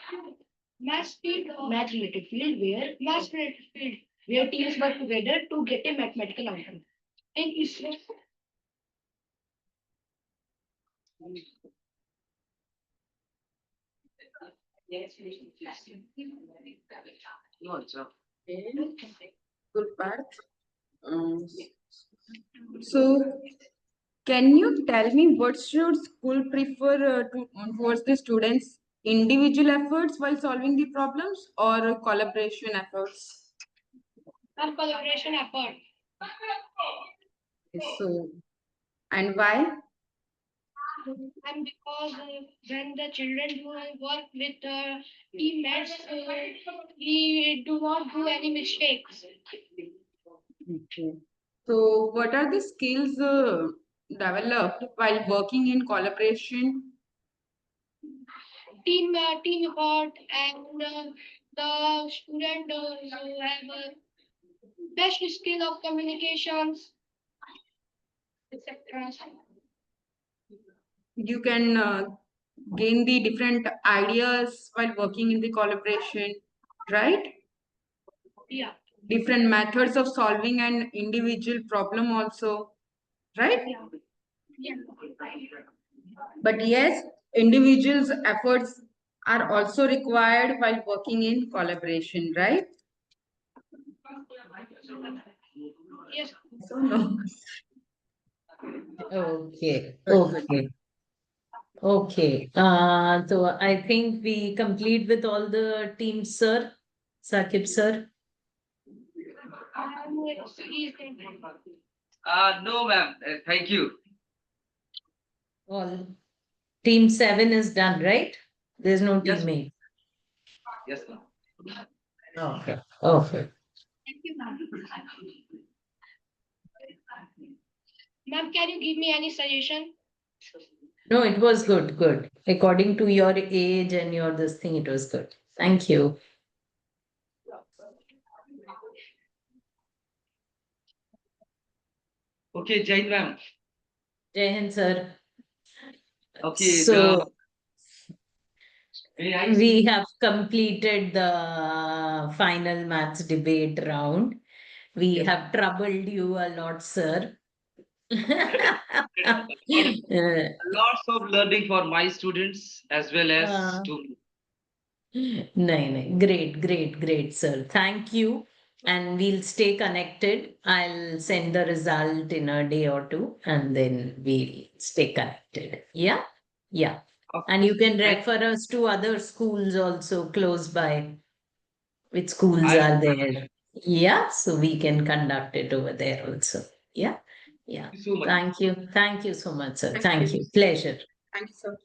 math field, math related field math related field, where teams work together to get a mathematical outcome. in Islam, No, answer. Okay, good part. Um, so, can you tell me what should school prefer towards the students? Individual efforts while solving the problems or collaboration efforts? and collaboration effort. So, and why? And because when the children do work with teammates, we do not do any mistakes. Okay. So, what are the skills developed while working in collaboration? Team effort and the student have best skill of communications, etc. You can gain the different ideas while working in the collaboration, right? Yeah. Different methods of solving an individual problem also, right? Yeah. But yes, individuals' efforts are also required while working in collaboration, right? Yes. So no. Okay, Good, good. okay, okay. So I think we complete with all the teams, sir. Sakib, sir. No, ma'am. Thank you. All team 7 is done, right? There's no Yes, teammate. yes, ma'am. Okay, okay. Thank you, ma'am. Ma'am, can you give me any suggestion? No, it was good, good. According to your age and your this thing, it was good. Thank you. Okay, Jain, ma'am. Jai Hind, sir. Okay, So very nice. we have completed the final maths debate round. We Yes. have troubled you a lot, sir. Lots of learning for my students as well as Uh, to me. great, sir. Thank you. And we'll stay connected. I'll send the result in a day or two, and then we'll stay connected. Yeah? Yeah. Of And you course. can Thank refer us to other schools also close by. Which schools I will are there? Yeah, so we can conduct it over there also. Yeah, yeah. thank you so much. Thank you. Thank you so much, sir. Thank Thank you. you. Pleasure. Thank you, sir.